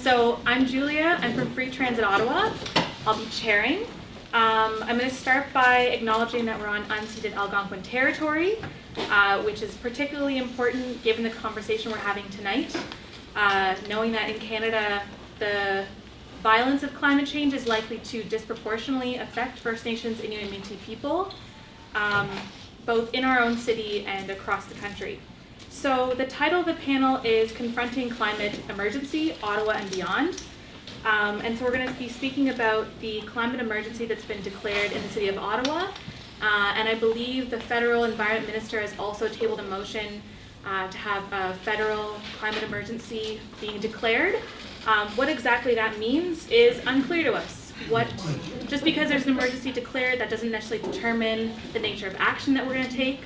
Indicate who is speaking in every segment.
Speaker 1: So I'm Julia, I'm from Free Transit Ottawa. I'll be chairing. I'm going to start by acknowledging that we're on unceded Algonquin territory, which is particularly important given the conversation we're having tonight. Knowing that in Canada, the violence of climate change is likely to disproportionately affect First Nations, Inuit and Métis people, both in our own city and across the country. So the title of the panel is Confronting Climate Emergency, Ottawa and Beyond. And so we're going to be speaking about the climate emergency that's been declared in the City of Ottawa. And I believe the federal environment minister has also tabled a motion to have a federal climate emergency being declared. What exactly that means is unclear to us. Just because there's an emergency declared, that doesn't necessarily determine the nature of action that we're going to take.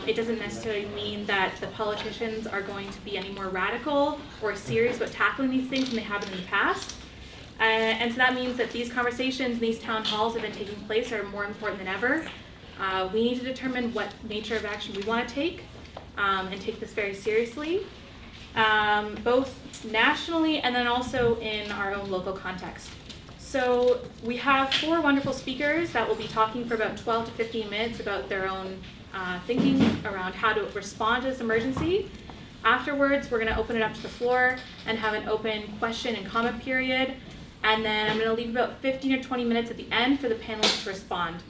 Speaker 1: It doesn't necessarily mean that the politicians are going to be any more radical or serious about tackling these things than they have in the past. And so that means that these conversations, these town halls that have been taking place are more important than ever. We need to determine what nature of action we want to take and take this very seriously, both nationally and then also in our own local context. So we have 4 wonderful speakers that will be talking for about 12 to 15 minutes about their own thinking around how to respond to this emergency. Afterwards, we're going to open it up to the floor and have an open question and comment period. And then I'm going to leave about 15 or 20 minutes at the end for the panelists to respond.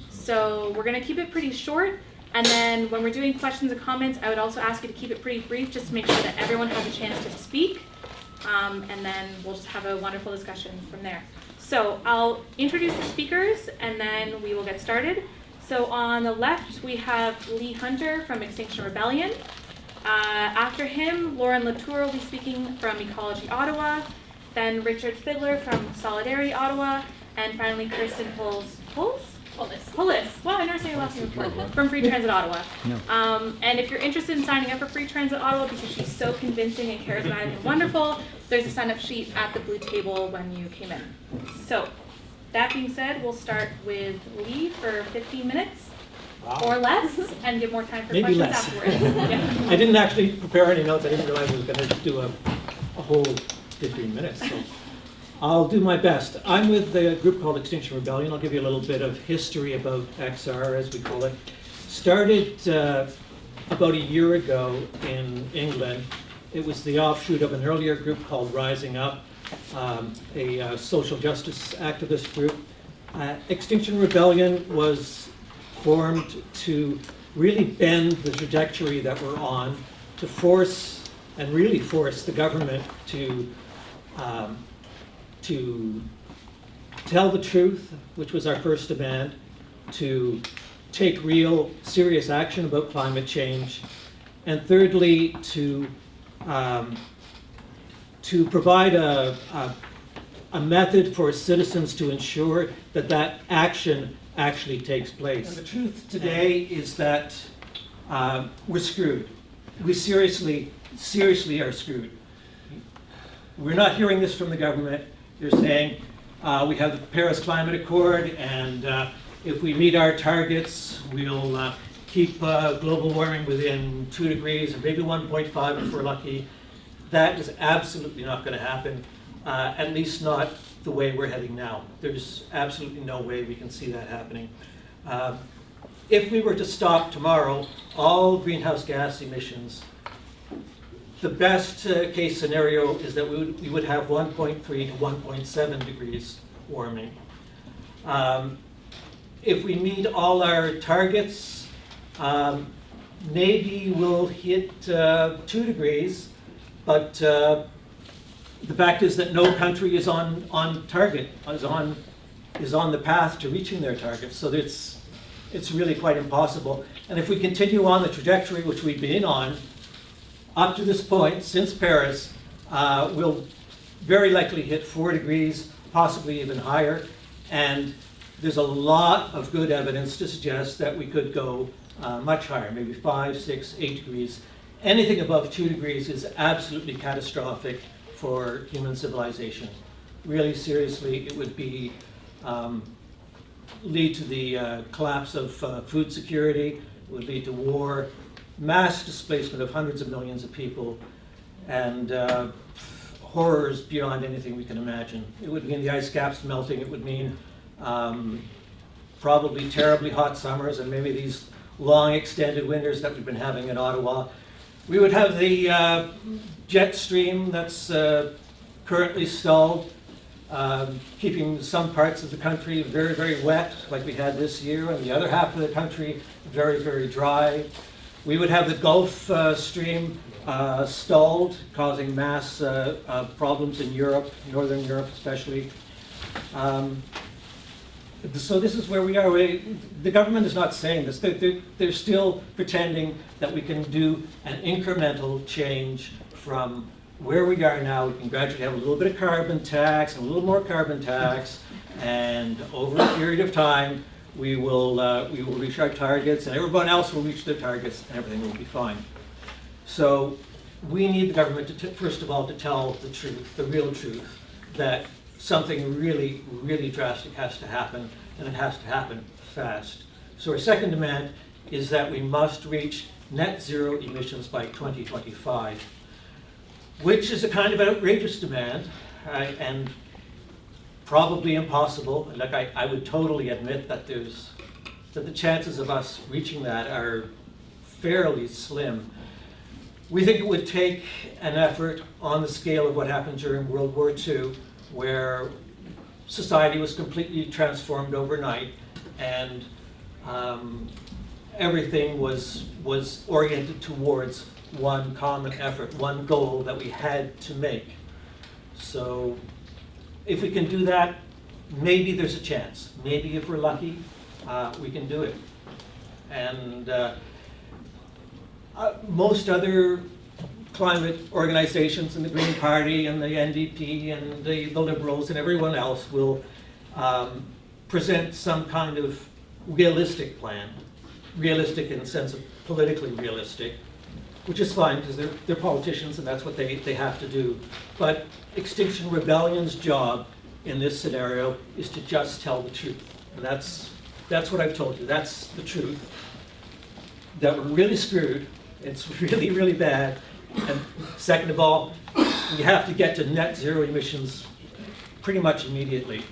Speaker 1: So we're going to keep it pretty short. And then when we're doing questions and comments, I would also ask you to keep it pretty brief just to make sure that everyone has a chance to speak. And then we'll just have a wonderful discussion from there. So I'll introduce the speakers and then we will get started. So on the left, we have Lee Hunter from Extinction Rebellion. After him, Lauren Latour will be speaking from Ecology Ottawa. Then Richard Fidler from Solidarity Ottawa. And finally, Kirstin Pulles. Pulles. Wow, I never say your last name before. From Free Transit Ottawa. No. And if you're interested in signing up for Free Transit Ottawa because she's so convincing and charismatic and wonderful, there's a sign-up sheet at the blue table when you came in. So, that being said, we'll start with Lee for 15 minutes or less, and give more time for
Speaker 2: Maybe
Speaker 1: questions
Speaker 2: less.
Speaker 1: afterwards. Yeah.
Speaker 2: I didn't actually prepare any notes. I didn't realize I was going to do a whole 15 minutes. So I'll do my best. I'm with a group called Extinction Rebellion. I'll give you a little bit of history about XR, as we call it. Started about a year ago in England. It was the offshoot of an earlier group called Rising Up, a social justice activist group. Extinction Rebellion was formed to really bend the trajectory that we're on, to force, and really force the government to tell the truth, which was our first demand, to take real serious action about climate change, and thirdly, to provide a method for citizens to ensure that that action actually takes place. And the truth today is that we're screwed. We seriously are screwed. We're not hearing this from the government. They're saying we have the Paris Climate Accord, and if we meet our targets, we'll keep global warming within 2 degrees, or maybe 1.5 if we're lucky. That is absolutely not going to happen, at least not the way we're heading now. There's absolutely no way we can see that happening. If we were to stop tomorrow all greenhouse gas emissions, the best case scenario is that we would have 1.3 to 1.7 degrees warming. If we meet all our targets, maybe we'll hit 2 degrees, but the fact is that no country is on target, is on the path to reaching their targets. So it's really quite impossible. And if we continue on the trajectory which we've been on, up to this point, since Paris, we'll very likely hit 4 degrees, possibly even higher. And there's a lot of good evidence to suggest that we could go much higher, maybe 5, 6, 8 degrees. Anything above 2 degrees is absolutely catastrophic for human civilization. Really seriously, it would be lead to the collapse of food security. It would lead to war, mass displacement of hundreds of millions of people, and horrors beyond anything we can imagine. It would mean the ice caps melting. It would mean probably terribly hot summers and maybe these long extended winters that we've been having in Ottawa. We would have the jet stream that's currently stalled, keeping some parts of the country very, very wet, like we had this year, and the other half of the country very, very dry. We would have the Gulf Stream stalled, causing mass problems in Europe, Northern Europe especially. So this is where we are. The government is not saying this. They're still pretending that we can do an incremental change from where we are now. We can gradually have a little bit of carbon tax and a little more carbon tax, and over a period of time, we will reach our targets, and everyone else will reach their targets, and everything will be fine. So we need the government to, first of all, to tell the truth, the real truth, that something really, really drastic has to happen, and it has to happen fast. So our second demand is that we must reach net zero emissions by 2025, which is a kind of outrageous demand, and probably impossible. Like I would totally admit that the chances of us reaching that are fairly slim. We think it would take an effort on the scale of what happened during World War II, where society was completely transformed overnight, and everything was oriented towards one common effort, one goal that we had to make. So if we can do that, maybe there's a chance. Maybe if we're lucky, we can do it. And most other climate organizations and the Green Party and the NDP and the Liberals and everyone else will present some kind of realistic plan. Realistic in the sense of politically realistic, which is fine because they're politicians and that's what they have to do. But Extinction Rebellion's job in this scenario is to just tell the truth. And that's what I've told you. That's the truth. That we're really screwed. It's really, really bad. And second of all, we have to get to net zero emissions pretty much immediately.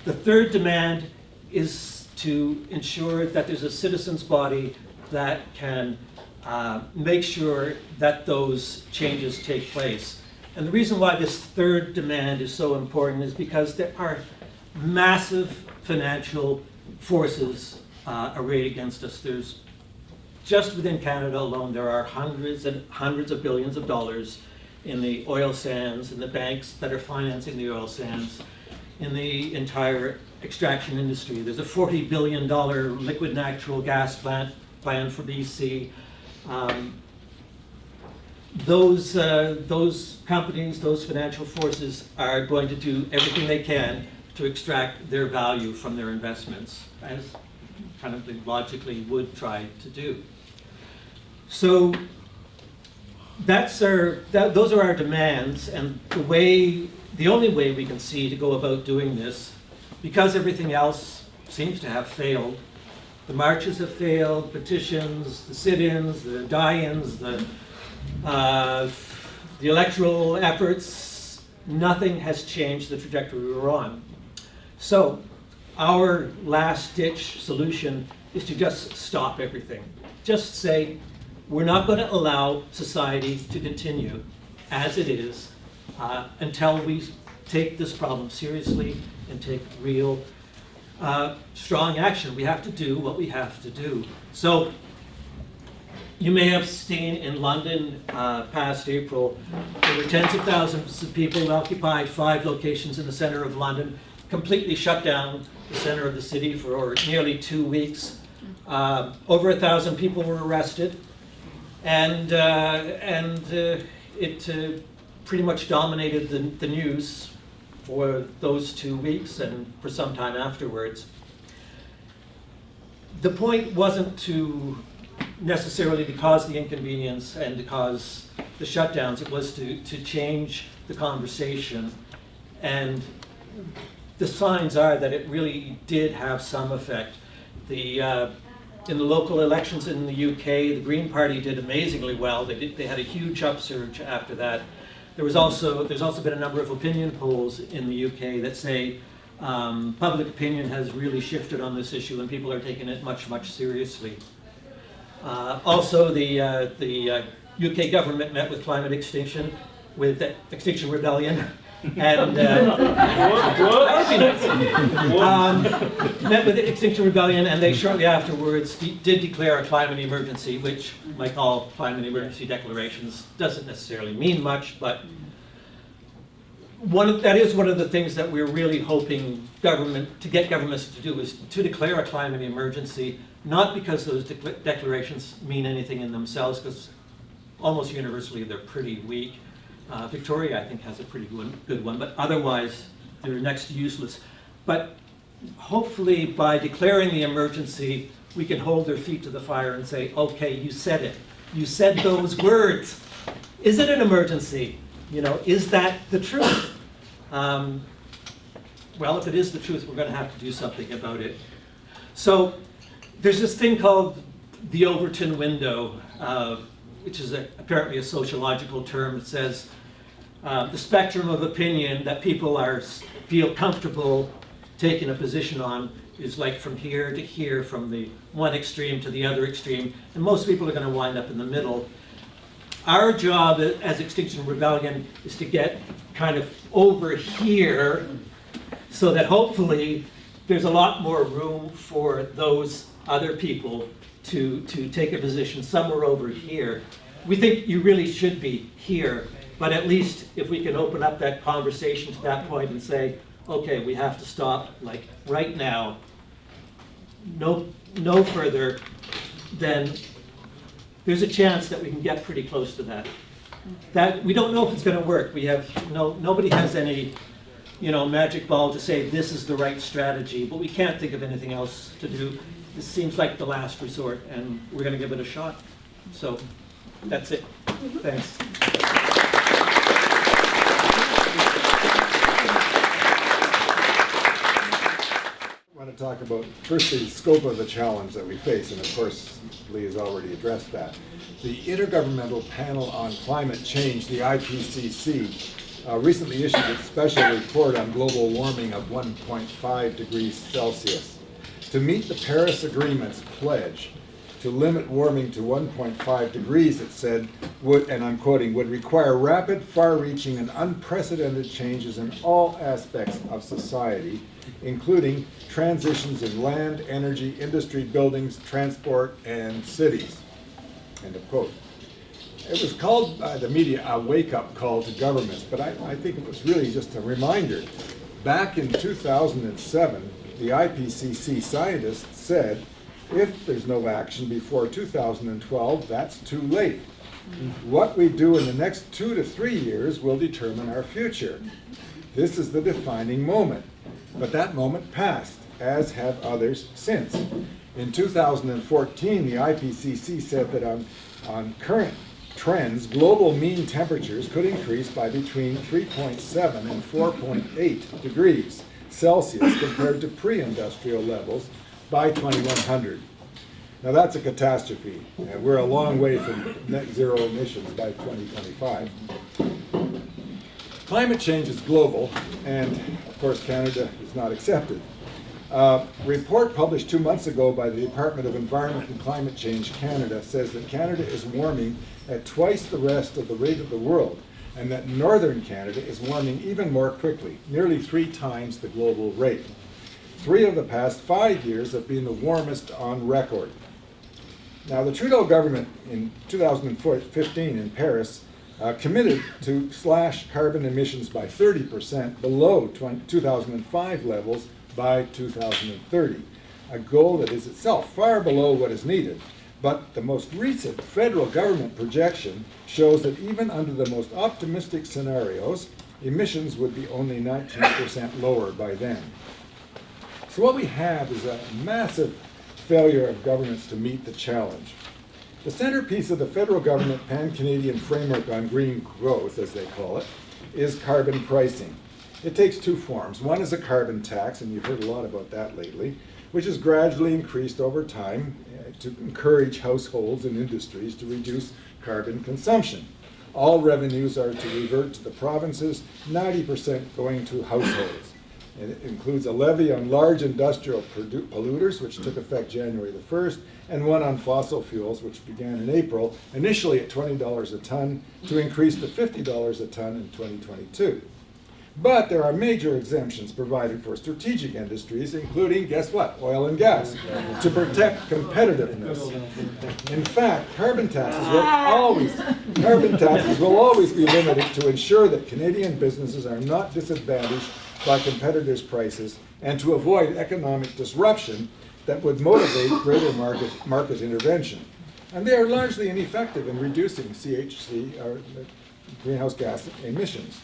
Speaker 2: The third demand is to ensure that there's a citizens' body that can make sure that those changes take place. And the reason why this third demand is so important is because there are massive financial forces arrayed against us. There's just within Canada alone, there are hundreds and hundreds of billions of dollars in the oil sands, in the banks that are financing the oil sands, in the entire extraction industry. There's a $40 billion liquid natural gas plant planned for BC. Those companies, those financial forces are going to do everything they can to extract their value from their investments, as kind of they logically would try to do. So those are our demands, and the only way we can see to go about doing this, because everything else seems to have failed. The marches have failed, petitions, the sit-ins, the die-ins, the electoral efforts, nothing has changed the trajectory we were on. So our last-ditch solution is to just stop everything. Just say, we're not going to allow society to continue as it is until we take this problem seriously and take real strong action. We have to do what we have to do. So you may have seen in London past April, there were tens of thousands of people who occupied 5 locations in the center of London, completely shut down the center of the city for nearly 2 weeks. Over 1,000 people were arrested, and it pretty much dominated the news for those 2 weeks and for some time afterwards. The point wasn't to necessarily to cause the inconvenience and to cause the shutdowns, it was to change the conversation. And the signs are that it really did have some effect. In the local elections in the UK, the Green Party did amazingly well. They had a huge upsurge after that. there's also been a number of opinion polls in the UK that say public opinion has really shifted on this issue and people are taking it much, much seriously. Also, the UK government met with climate extinction, with the Extinction Rebellion, and met with the Extinction Rebellion, and they shortly afterwards did declare a climate emergency, which, like all climate emergency declarations, doesn't necessarily mean much, but that is one of the things that we're really hoping to get governments to do, is to declare a climate emergency, not because those declarations mean anything in themselves, because almost universally they're pretty weak. Victoria, I think, has a pretty good one, but otherwise they're next to useless. But hopefully by declaring the emergency, we can hold their feet to the fire and say, okay, you said it. You said those words. Is it an emergency? You know, is that the truth? Well, if it is the truth, we're going to have to do something about it. So there's this thing called the Overton window, which is apparently a sociological term. It says the spectrum of opinion that people feel comfortable taking a position on is like from here to here, from the one extreme to the other extreme, and most people are going to wind up in the middle. Our job as Extinction Rebellion is to get kind of over here so that hopefully there's a lot more room for those other people to take a position somewhere over here. We think you really should be here, but at least if we can open up that conversation to that point and say, okay, we have to stop, like right now, no further, then there's a chance that we can get pretty close to that. That we don't know if it's going to work. We have nobody has any, magic ball to say this is the right strategy, but we can't think of anything else to do. This seems like the last resort, and we're going to give it a shot. So that's it. Thanks.
Speaker 3: I want to talk about first the scope of the challenge that we face, and of course Lee has already addressed that. The Intergovernmental Panel on Climate Change, the IPCC, recently issued its special report on global warming of 1.5 degrees Celsius. To meet the Paris Agreement's pledge to limit warming to 1.5 degrees, it said, and I'm quoting, would require rapid, far-reaching, and unprecedented changes in all aspects of society, including transitions in land, energy, industry, buildings, transport, and cities. End of quote. It was called by the media a wake-up call to governments, but I think it was really just a reminder. Back in 2007, the IPCC scientists said, if there's no action before 2012, that's too late. What we do in the next 2 to 3 years will determine our future. This is the defining moment. But that moment passed, as have others since. In 2014, the IPCC said that on current trends, global mean temperatures could increase by between 3.7 and 4.8 degrees Celsius compared to pre-industrial levels by 2100. Now that's a catastrophe. We're a long way from net zero emissions by 2025. Climate change is global, and of course Canada is not accepted. A report published 2 months ago by the Department of Environment and Climate Change Canada says that Canada is warming at twice the rest of the rate of the world, and that northern Canada is warming even more quickly, nearly 3 times the global rate. 3 of the past 5 years have been the warmest on record. Now, the Trudeau government in 2015 in Paris committed to slash carbon emissions by 30% below 2005 levels by 2030, a goal that is itself far below what is needed. But the most recent federal government projection shows that even under the most optimistic scenarios, emissions would be only 19% lower by then. So what we have is a massive failure of governments to meet the challenge. The centerpiece of the federal government pan-Canadian framework on green growth, as they call it, is carbon pricing. It takes 2 forms. One is a carbon tax, and you've heard a lot about that lately, which is gradually increased over time to encourage households and industries to reduce carbon consumption. All revenues are to revert to the provinces, 90% going to households. And it includes a levy on large industrial polluters, which took effect January the 1st, and one on fossil fuels, which began in April, initially at $20 a ton, to increase to $50 a ton in 2022. But there are major exemptions provided for strategic industries, including, guess what, oil and gas, to protect competitiveness. In fact, carbon taxes will always be limited to ensure that Canadian businesses are not disadvantaged by competitors' prices and to avoid economic disruption that would motivate greater market intervention. And they are largely ineffective in reducing CHC, or greenhouse gas emissions.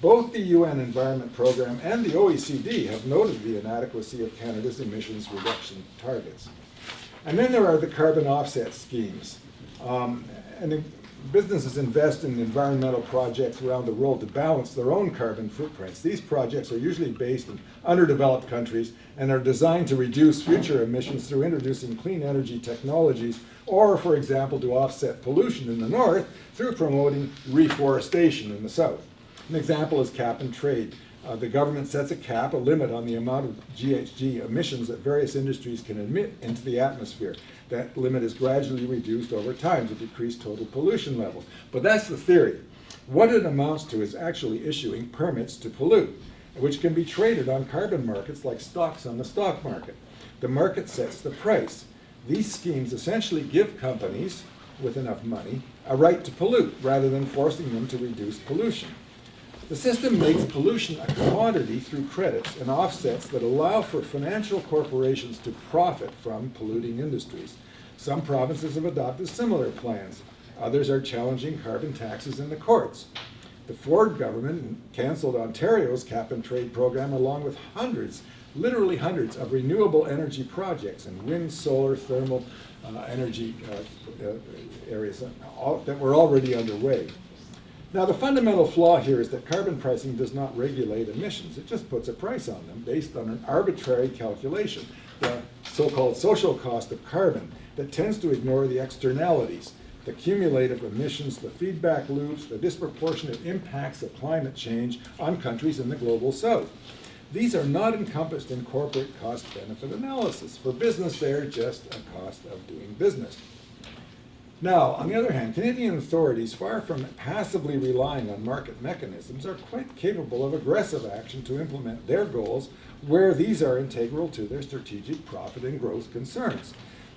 Speaker 3: Both the UN Environment Programme and the OECD have noted the inadequacy of Canada's emissions reduction targets. And then there are the carbon offset schemes. Businesses invest in environmental projects around the world to balance their own carbon footprints. These projects are usually based in underdeveloped countries and are designed to reduce future emissions through introducing clean energy technologies, or, for example, to offset pollution in the north through promoting reforestation in the south. An example is cap and trade. The government sets a cap, a limit on the amount of GHG emissions that various industries can emit into the atmosphere. That limit is gradually reduced over time to decrease total pollution levels. But that's the theory. What it amounts to is actually issuing permits to pollute, which can be traded on carbon markets like stocks on the stock market. The market sets the price. These schemes essentially give companies with enough money a right to pollute rather than forcing them to reduce pollution. The system makes pollution a commodity through credits and offsets that allow for financial corporations to profit from polluting industries. Some provinces have adopted similar plans. Others are challenging carbon taxes in the courts. The Ford government cancelled Ontario's cap and trade program along with hundreds, literally hundreds, of renewable energy projects in wind, solar, thermal energy areas that were already underway. Now, the fundamental flaw here is that carbon pricing does not regulate emissions. It just puts a price on them based on an arbitrary calculation, the so-called social cost of carbon, that tends to ignore the externalities, the cumulative emissions, the feedback loops, the disproportionate impacts of climate change on countries in the global south. These are not encompassed in corporate cost-benefit analysis. For business, they're just a cost of doing business. Now, on the other hand, Canadian authorities, far from passively relying on market mechanisms, are quite capable of aggressive action to implement their goals where these are integral to their strategic profit and growth concerns.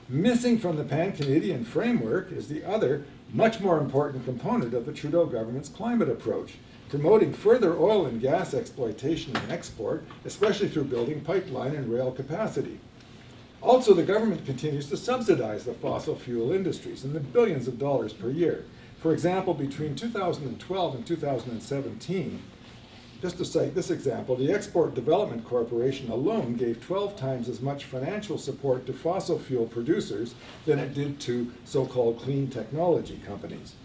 Speaker 3: Missing from the pan-Canadian framework is the other, much more important component of the Trudeau government's climate approach, promoting further oil and gas exploitation and export, especially through building pipeline and rail capacity. Also, the government continues to subsidize the fossil fuel industries in the billions of dollars per year. For example, between 2012 and 2017, just to cite this example, the Export Development Corporation alone gave 12 times as much financial support to fossil fuel producers than it did to so-called clean technology companies.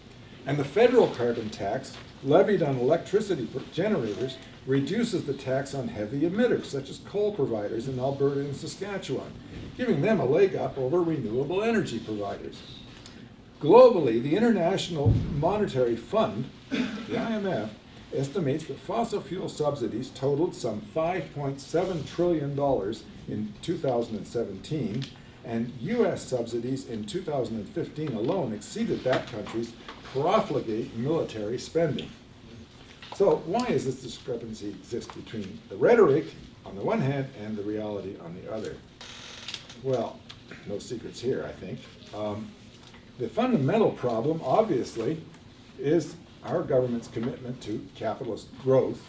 Speaker 3: And the federal carbon tax levied on electricity generators reduces the tax on heavy emitters, such as coal providers in Alberta and Saskatchewan, giving them a leg up over renewable energy providers. Globally, the International Monetary Fund, the IMF, estimates that fossil fuel subsidies totaled some $5.7 trillion in 2017, and U.S. subsidies in 2015 alone exceeded that country's profligate military spending. So why does this discrepancy exist between the rhetoric on the one hand and the reality on the other? Well, no secrets here, I think. The fundamental problem, obviously, is our government's commitment to capitalist growth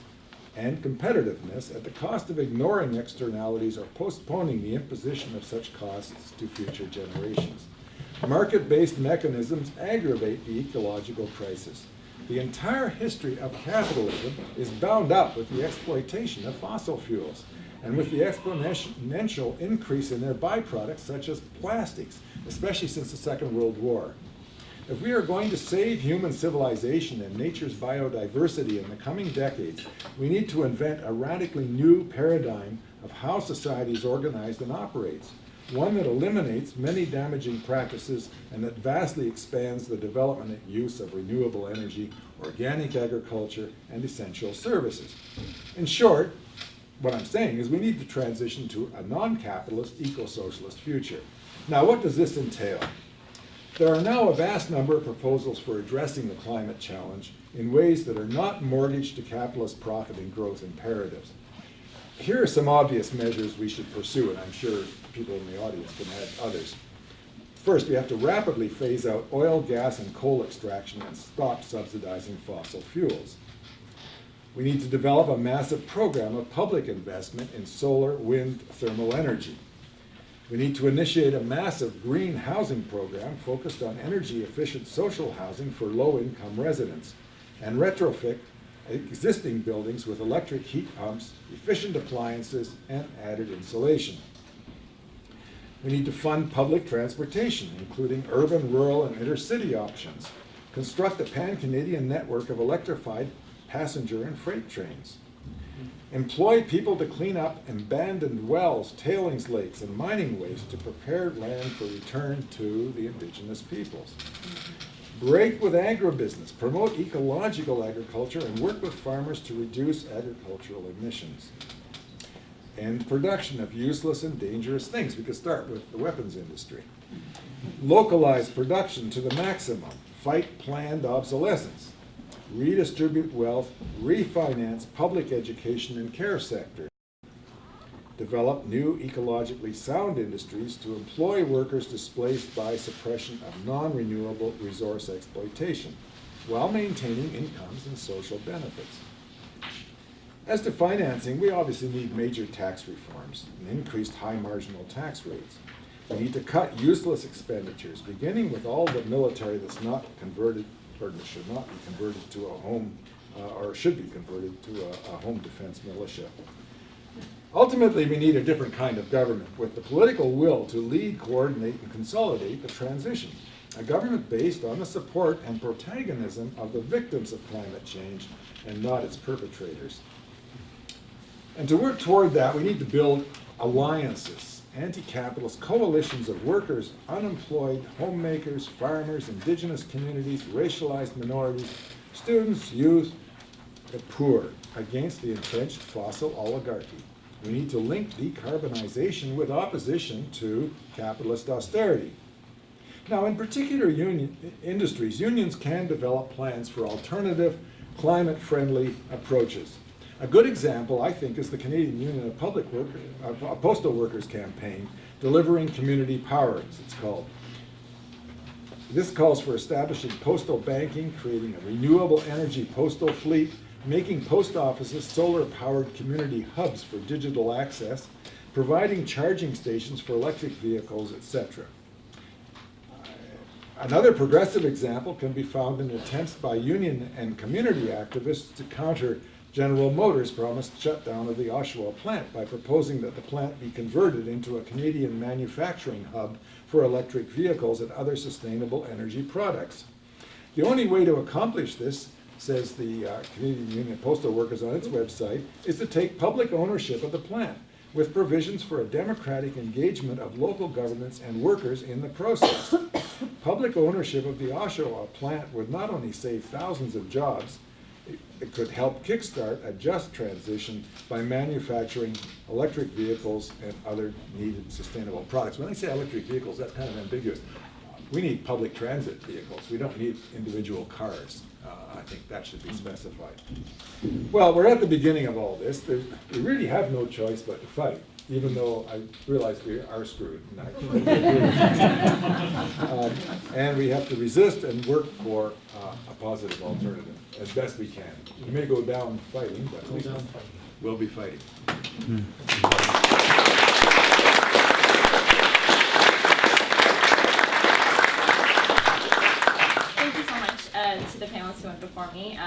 Speaker 3: and competitiveness at the cost of ignoring externalities or postponing the imposition of such costs to future generations. Market-based mechanisms aggravate the ecological crisis. The entire history of capitalism is bound up with the exploitation of fossil fuels and with the exponential increase in their byproducts such as plastics, especially since the Second World War. If we are going to save human civilization and nature's biodiversity in the coming decades, we need to invent a radically new paradigm of how society is organized and operates. one that eliminates many damaging practices and that vastly expands the development and use of renewable energy, organic agriculture, and essential services. In short, what I'm saying is we need to transition to a non-capitalist, eco-socialist future. Now, what does this entail? There are now a vast number of proposals for addressing the climate challenge in ways that are not mortgaged to capitalist profit and growth imperatives. Here are some obvious measures we should pursue, and I'm sure people in the audience can add others. First, we have to rapidly phase out oil, gas, and coal extraction and stop subsidizing fossil fuels. We need to develop a massive program of public investment in solar, wind, thermal energy. We need to initiate a massive green housing program focused on energy-efficient social housing for low-income residents and retrofit existing buildings with electric heat pumps, efficient appliances, and added insulation. We need to fund public transportation, including urban, rural, and intercity options. Construct a pan-Canadian network of electrified passenger and freight trains. Employ people to clean up abandoned wells, tailings lakes, and mining waste to prepare land for return to the Indigenous peoples. Break with agribusiness, promote ecological agriculture, and work with farmers to reduce agricultural emissions. End production of useless and dangerous things. We could start with the weapons industry. Localize production to the maximum. Fight planned obsolescence. Redistribute wealth, refinance public education and care sectors. Develop new ecologically sound industries to employ workers displaced by suppression of non-renewable resource exploitation, while maintaining incomes and social benefits. As to financing, we obviously need major tax reforms and increased high marginal tax rates. We need to cut useless expenditures, beginning with all the military that's not converted, or should not be converted to a home, or should be converted to a home defense militia. Ultimately, we need a different kind of government with the political will to lead, coordinate, and consolidate the transition. A government based on the support and protagonism of the victims of climate change and not its perpetrators. And to work toward that, we need to build alliances, anti-capitalist coalitions of workers, unemployed, homemakers, farmers, Indigenous communities, racialized minorities, students, youth, the poor, against the entrenched fossil oligarchy. We need to link decarbonization with opposition to capitalist austerity. Now, in particular industries, unions can develop plans for alternative, climate-friendly approaches. A good example, I think, is the Canadian Union of Postal Workers campaign, Delivering Community Power, as it's called. This calls for establishing postal banking, creating a renewable energy postal fleet, making post offices solar-powered community hubs for digital access, providing charging stations for electric vehicles, etc. Another progressive example can be found in attempts by union and community activists to counter General Motors' promised shutdown of the Oshawa plant by proposing that the plant be converted into a Canadian manufacturing hub for electric vehicles and other sustainable energy products. The only way to accomplish this, says the Canadian Union of Postal Workers on its website, is to take public ownership of the plant, with provisions for a democratic engagement of local governments and workers in the process. Public ownership of the Oshawa plant would not only save thousands of jobs, it could help kickstart a just transition by manufacturing electric vehicles and other needed sustainable products. When I say electric vehicles, that's kind of ambiguous. We need public transit vehicles. We don't need individual cars. I think that should be specified. Well, we're at the beginning of all this. We really have no choice but to fight, even though I realize we are screwed. And we have to resist and work for a positive alternative as best we can. We may go down fighting, but at least we'll be fighting.
Speaker 4: Thank you so much to the panelists who went before me,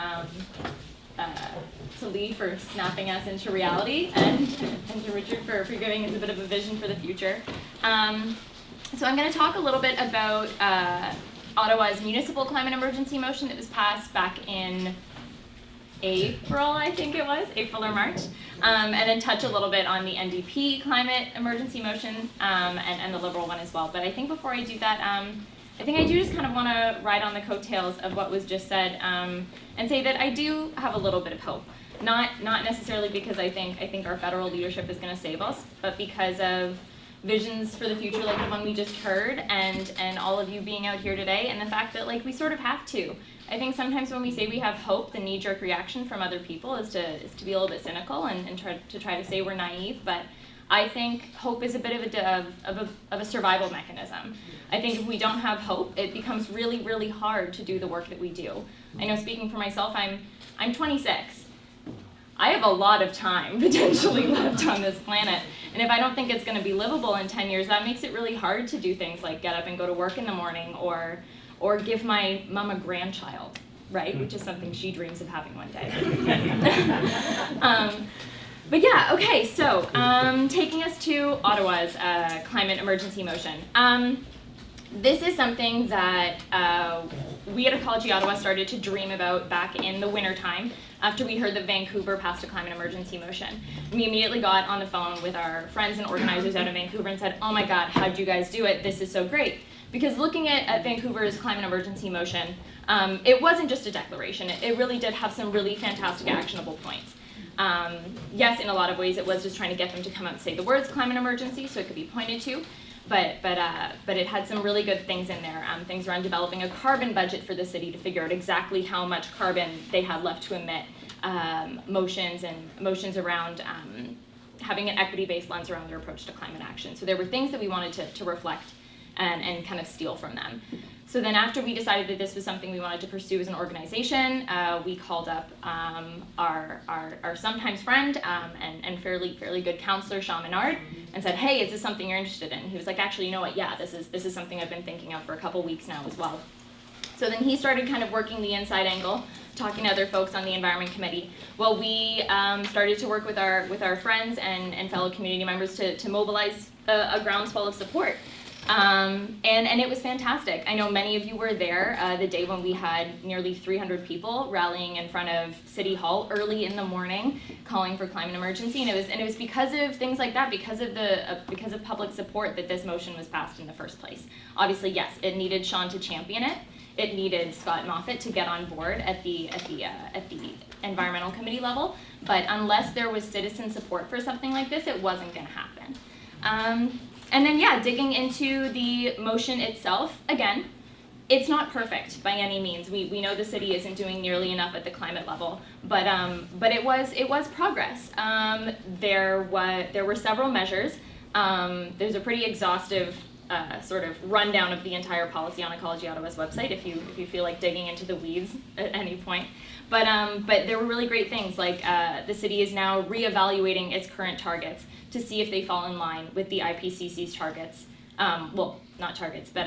Speaker 4: to Lee for snapping us into reality, and to Richard for giving us a bit of a vision for the future. So I'm going to talk a little bit about Ottawa's municipal climate emergency motion that was passed back in April, I think it was, April or March, and then touch a little bit on the NDP climate emergency motion and the Liberal one as well. But I think before I do that, I think I do just kind of want to ride on the coattails of what was just said and say that I do have a little bit of hope. Not necessarily because I think our federal leadership is going to save us, but because of visions for the future like the one we just heard and all of you being out here today, and the fact that like we sort of have to. I think sometimes when we say we have hope, the knee-jerk reaction from other people is to be a little bit cynical and try to say we're naive, but I think hope is a bit of a survival mechanism. I think if we don't have hope, it becomes really, really hard to do the work that we do. I know, speaking for myself, I'm 26. I have a lot of time potentially left on this planet, and if I don't think it's going to be livable in 10 years, that makes it really hard to do things like get up and go to work in the morning or give my mom a grandchild, right? Which is something she dreams of having one day. But yeah, okay, so taking us to Ottawa's climate emergency motion. This is something that we at Ecology Ottawa started to dream about back in the wintertime after we heard that Vancouver passed a climate emergency motion. We immediately got on the phone with our friends and organizers out of Vancouver and said, oh my God, how'd you guys do it? This is so great. Because looking at Vancouver's climate emergency motion, it wasn't just a declaration. It really did have some really fantastic actionable points. Yes, in a lot of ways, it was just trying to get them to come out and say the words climate emergency so it could be pointed to. But it had some really good things in there. Things around developing a carbon budget for the city to figure out exactly how much carbon they had left to emit. Motions around having an equity-based lens around their approach to climate action. So there were things that we wanted to reflect and kind of steal from them. So then after we decided that this was something we wanted to pursue as an organization, we called up our sometimes friend and fairly good counselor, Sean Menard, and said, hey, is this something you're interested in? He was like, actually, you know what, yeah, this is something I've been thinking of for a couple weeks now as well. So then he started kind of working the inside angle, talking to other folks on the Environment Committee. Well, we started to work with our friends and fellow community members to mobilize a groundswell of support. And it was fantastic. I know many of you were there the day when we had nearly 300 people rallying in front of City Hall early in the morning, calling for climate emergency. And it was because of things like that, because of public support, that this motion was passed in the first place. Obviously, yes, it needed Sean to champion it. It needed Scott Moffat to get on board at the Environmental Committee level. But unless there was citizen support for something like this, it wasn't going to happen. And then, yeah, digging into the motion itself, again, it's not perfect by any means. We know the city isn't doing nearly enough at the climate level, but it was progress. There were several measures. There's a pretty exhaustive sort of rundown of the entire policy on Ecology Ottawa's website if you feel like digging into the weeds at any point. But there were really great things like the city is now reevaluating its current targets to see if they fall in line with the IPCC's targets. Well, not targets, but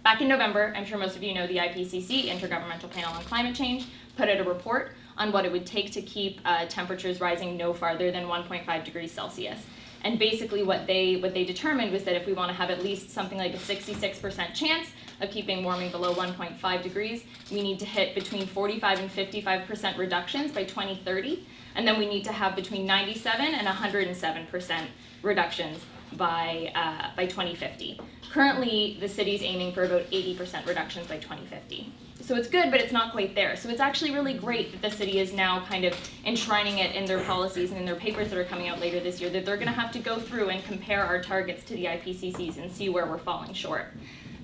Speaker 4: back in November, I'm sure most of you know the IPCC, Intergovernmental Panel on Climate Change, put out a report on what it would take to keep temperatures rising no farther than 1.5 degrees Celsius. And basically what they determined was that if we want to have at least something like a 66% chance of keeping warming below 1.5 degrees, we need to hit between 45 and 55% reductions by 2030. And then we need to have between 97 and 107% reductions by 2050. Currently, the city's aiming for about 80% reductions by 2050. So it's good, but it's not quite there. So it's actually really great that the city is now kind of enshrining it in their policies and in their papers that are coming out later this year, that they're going to have to go through and compare our targets to the IPCC's and see where we're falling short.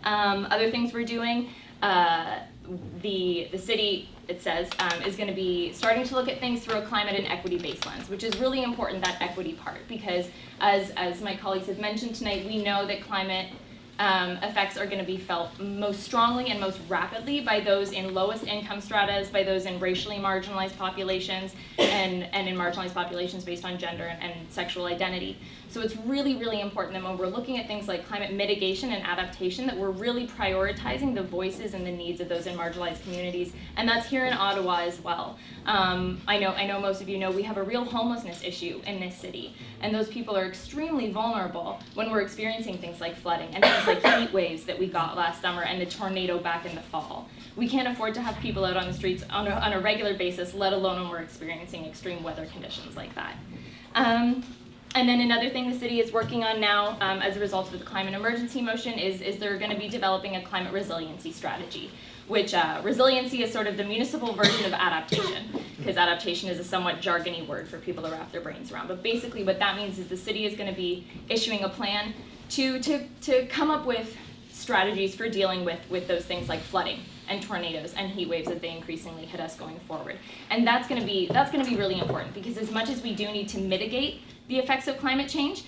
Speaker 4: Other things we're doing, the city, it says, is going to be starting to look at things through a climate and equity-based lens, which is really important, that equity part, because as my colleagues have mentioned tonight, we know that climate effects are going to be felt most strongly and most rapidly by those in lowest income stratas, by those in racially marginalized populations, and in marginalized populations based on gender and sexual identity. So it's really, really important that when we're looking at things like climate mitigation and adaptation, that we're really prioritizing the voices and the needs of those in marginalized communities, and that's here in Ottawa as well. I know most of you know we have a real homelessness issue in this city, and those people are extremely vulnerable when we're experiencing things like flooding, and they things like heat waves that we got last summer and the tornado back in the fall. We can't afford to have people out on the streets on a regular basis, let alone when we're experiencing extreme weather conditions like that. And then another thing the city is working on now as a result of the climate emergency motion is they're going to be developing a climate resiliency strategy, which resiliency is sort of the municipal version of adaptation, because adaptation is a somewhat jargony word for people to wrap their brains around. But basically what that means is the city is going to be issuing a plan to come up with strategies for dealing with those things like flooding and tornadoes and heat waves as they increasingly hit us going forward. And that's going to be really important, because as much as we do need to mitigate the effects of climate change,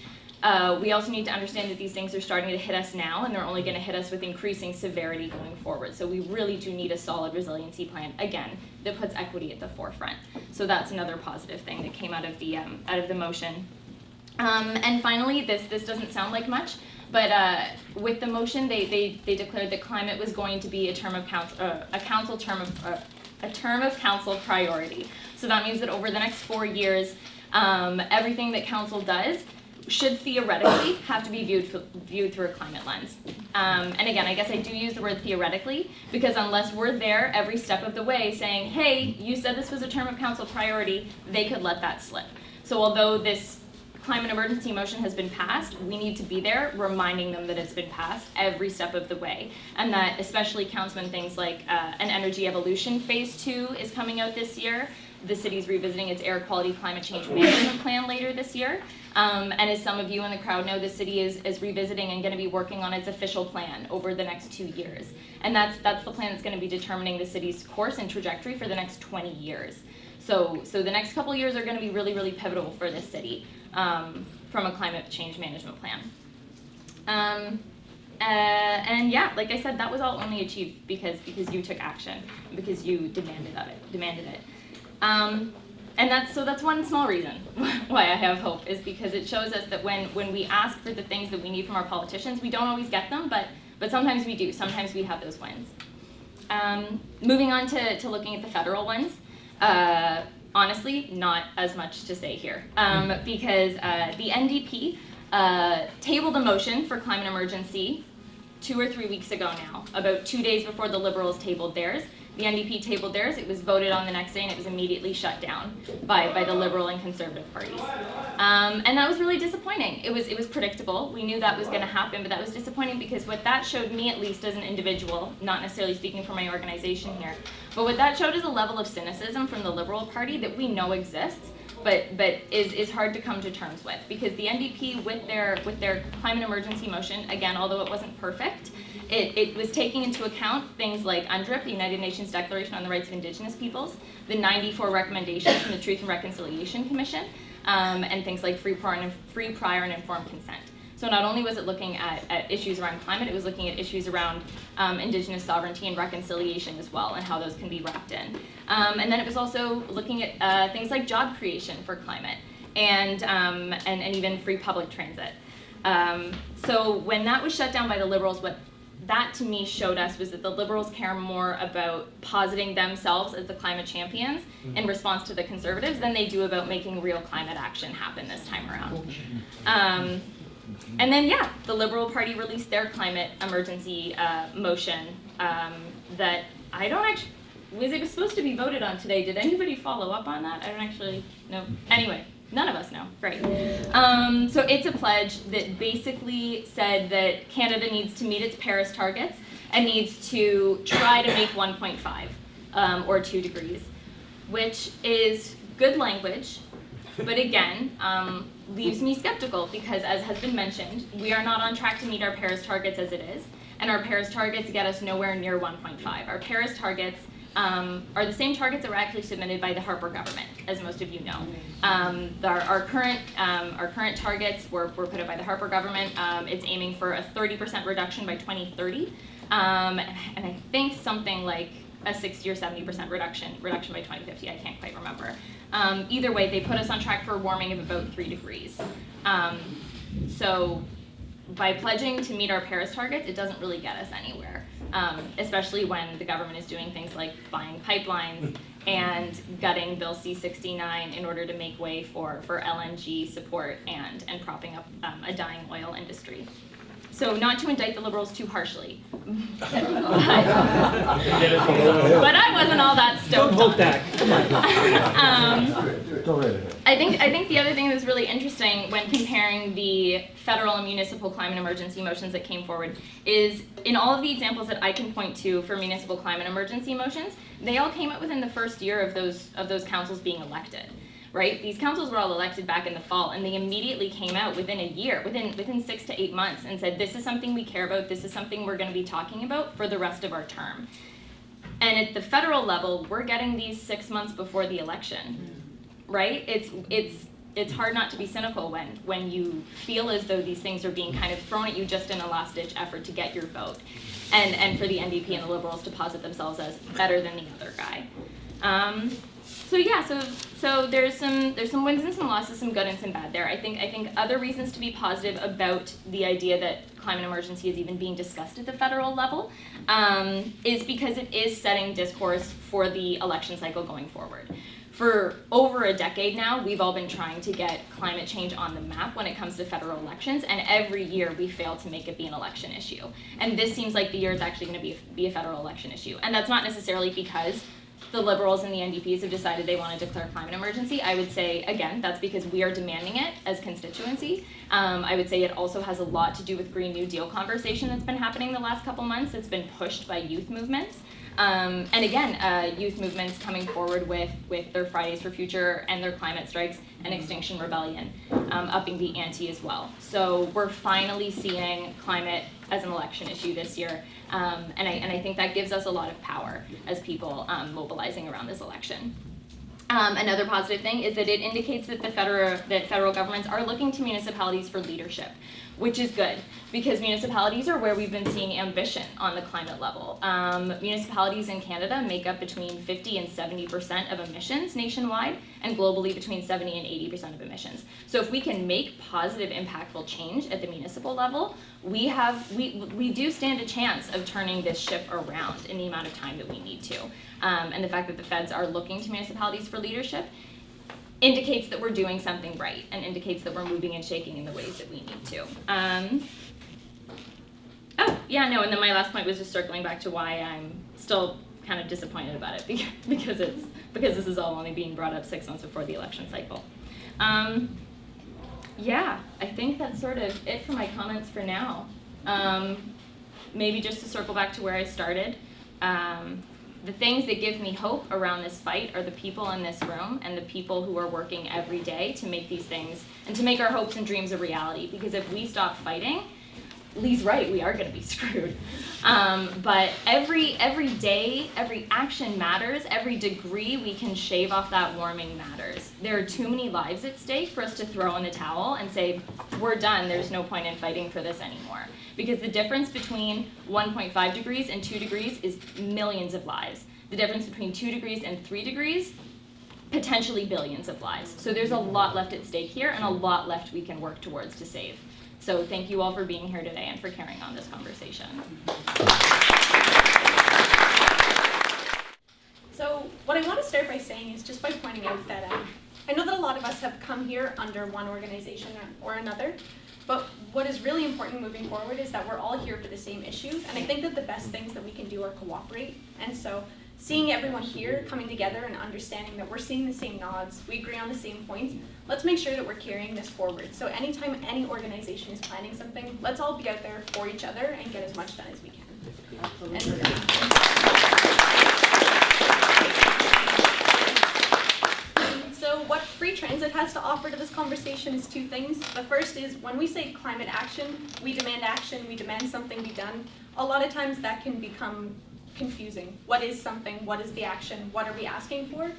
Speaker 4: we also need to understand that these things are starting to hit us now, and they're only going to hit us with increasing severity going forward. So we really do need a solid resiliency plan, again, that puts equity at the forefront. So that's another positive thing that came out of the motion. And finally, this doesn't sound like much, but with the motion, they declared that climate was going to be a term of council priority. So that means that over the next 4 years, everything that council does should theoretically have to be viewed through a climate lens. And again, I guess I do use the word theoretically, because unless we're there every step of the way saying, hey, you said this was a term of council priority, they could let that slip. So although this climate emergency motion has been passed, we need to be there reminding them that it's been passed every step of the way. And that especially counts when things like an energy evolution phase 2 is coming out this year. The city's revisiting its air quality climate change management plan later this year. And as some of you in the crowd know, the city is revisiting and going to be working on its official plan over the next 2 years. And that's the plan that's going to be determining the city's course and trajectory for the next 20 years. So the next couple years are going to be really, really pivotal for this city from a climate change management plan. And yeah, like I said, that was all only achieved because you took action, because you demanded it. And that's one small reason why I have hope, is because it shows us that when we ask for the things that we need from our politicians, we don't always get them, but sometimes we do. Sometimes we have those wins. Moving on to looking at the federal ones, honestly, not as much to say here, because the NDP tabled a motion for climate emergency 2 or 3 weeks ago now, about 2 days before the Liberals tabled theirs. The NDP tabled theirs, it was voted on the next day, and it was immediately shut down by the Liberal and Conservative parties. And that was really disappointing. It was predictable. We knew that was going to happen, but that was disappointing because what that showed me, at least as an individual, not necessarily speaking for my organization here, but what that showed is a level of cynicism from the Liberal Party that we know exists, but is hard to come to terms with, because the NDP with their climate emergency motion, again, although it wasn't perfect, it was taking into account things like UNDRIP, the United Nations Declaration on the Rights of Indigenous Peoples, the 94 recommendations from the Truth and Reconciliation Commission, and things like free, prior, and informed consent. So not only was it looking at issues around climate, it was looking at issues around Indigenous sovereignty and reconciliation as well, and how those can be wrapped in. And then it was also looking at things like job creation for climate, and even free public transit. So when that was shut down by the Liberals, what that to me showed us was that the Liberals care more about positing themselves as the climate champions in response to the Conservatives than they do about making real climate action happen this time around. And then, yeah, the Liberal Party released their climate emergency motion that I don't actually, it was supposed to be voted on today. Did anybody follow up on that? I don't actually know. Anyway, none of us know. Great. So it's a pledge that basically said that Canada needs to meet its Paris targets and needs to try to make 1.5 or 2 degrees, which is good language, but again, leaves me skeptical because, as has been mentioned, we are not on track to meet our Paris targets as it is, and our Paris targets get us nowhere near 1.5. Our Paris targets are the same targets that were actually submitted by the Harper government, as most of you know. Our current targets were put up by the Harper government. It's aiming for a 30% reduction by 2030, and I think something like a 60 or 70% reduction by 2050. I can't quite remember. Either way, they put us on track for a warming of about 3 degrees. So by pledging to meet our Paris targets, it doesn't really get us anywhere, especially when the government is doing things like buying pipelines and gutting Bill C-69 in order to make way for LNG support and propping up a dying oil industry. So not to indict the Liberals too harshly, but I wasn't all that stoked
Speaker 2: Don't
Speaker 4: on
Speaker 2: hold
Speaker 4: it.
Speaker 2: back, come on.
Speaker 3: Go right ahead.
Speaker 4: I think the other thing that's really interesting when comparing the federal and municipal climate emergency motions that came forward is in all of the examples that I can point to for municipal climate emergency motions, they all came up within the first year of those councils being elected. Right? These councils were all elected back in the fall, and they immediately came out within a year, within 6 to 8 months, and said, this is something we care about, this is something we're going to be talking about for the rest of our term. And at the federal level, we're getting these 6 months before the election, right? It's hard not to be cynical when you feel as though these things are being kind of thrown at you just in a last-ditch effort to get your vote, and for the NDP and the Liberals to posit themselves as better than the other guy. So there's some wins and some losses, some good and some bad there. I think other reasons to be positive about the idea that climate emergency is even being discussed at the federal level is because it is setting discourse for the election cycle going forward. For over a decade now, we've all been trying to get climate change on the map when it comes to federal elections, and every year we fail to make it be an election issue. And this seems like the year it's actually going to be a federal election issue. And that's not necessarily because the Liberals and the NDPs have decided they want to declare climate emergency. I would say, again, that's because we are demanding it as constituency. I would say it also has a lot to do with Green New Deal conversation that's been happening the last couple months. It's been pushed by youth movements. And again, youth movements coming forward with their Fridays for Future and their climate strikes and Extinction Rebellion, upping the ante as well. So we're finally seeing climate as an election issue this year. And I think that gives us a lot of power as people mobilizing around this election. Another positive thing is that it indicates that federal governments are looking to municipalities for leadership, which is good because municipalities are where we've been seeing ambition on the climate level. Municipalities in Canada make up between 50 and 70% of emissions nationwide, and globally between 70 and 80% of emissions. So if we can make positive, impactful change at the municipal level, we do stand a chance of turning this ship around in the amount of time that we need to. And the fact that the feds are looking to municipalities for leadership indicates that we're doing something right and indicates that we're moving and shaking in the ways that we need to. And then my last point was just circling back to why I'm still kind of disappointed about it because this is all only being brought up 6 months before the election cycle. I think that's sort of it for my comments for now. Maybe just to circle back to where I started. The things that give me hope around this fight are the people in this room and the people who are working every day to make these things and to make our hopes and dreams a reality. Because if we stop fighting, Lee's right, we are going to be screwed. But every day, every action matters. Every degree we can shave off that warming matters. There are too many lives at stake for us to throw in the towel and say, we're done, there's no point in fighting for this anymore. Because the difference between 1.5 degrees and 2 degrees is millions of lives. The difference between 2 degrees and 3 degrees, potentially billions of lives. So there's a lot left at stake here and a lot left we can work towards to save. So thank you all for being here today and for carrying on this conversation.
Speaker 5: So what I want to start by saying is just by pointing out that I know that a lot of us have come here under one organization or another, but what is really important moving forward is that we're all here for the same issues, and I think that the best things that we can do are cooperate. And so seeing everyone here coming together and understanding that we're seeing the same nods, we agree on the same points, let's make sure that we're carrying this forward. So anytime any organization is planning something, let's all be out there for each other and get as much done as we can. So what free transit has to offer to this conversation is two things. The first is when we say climate action, we demand something be done. A lot of times that can become confusing. What is something? What is the action? What are we asking for?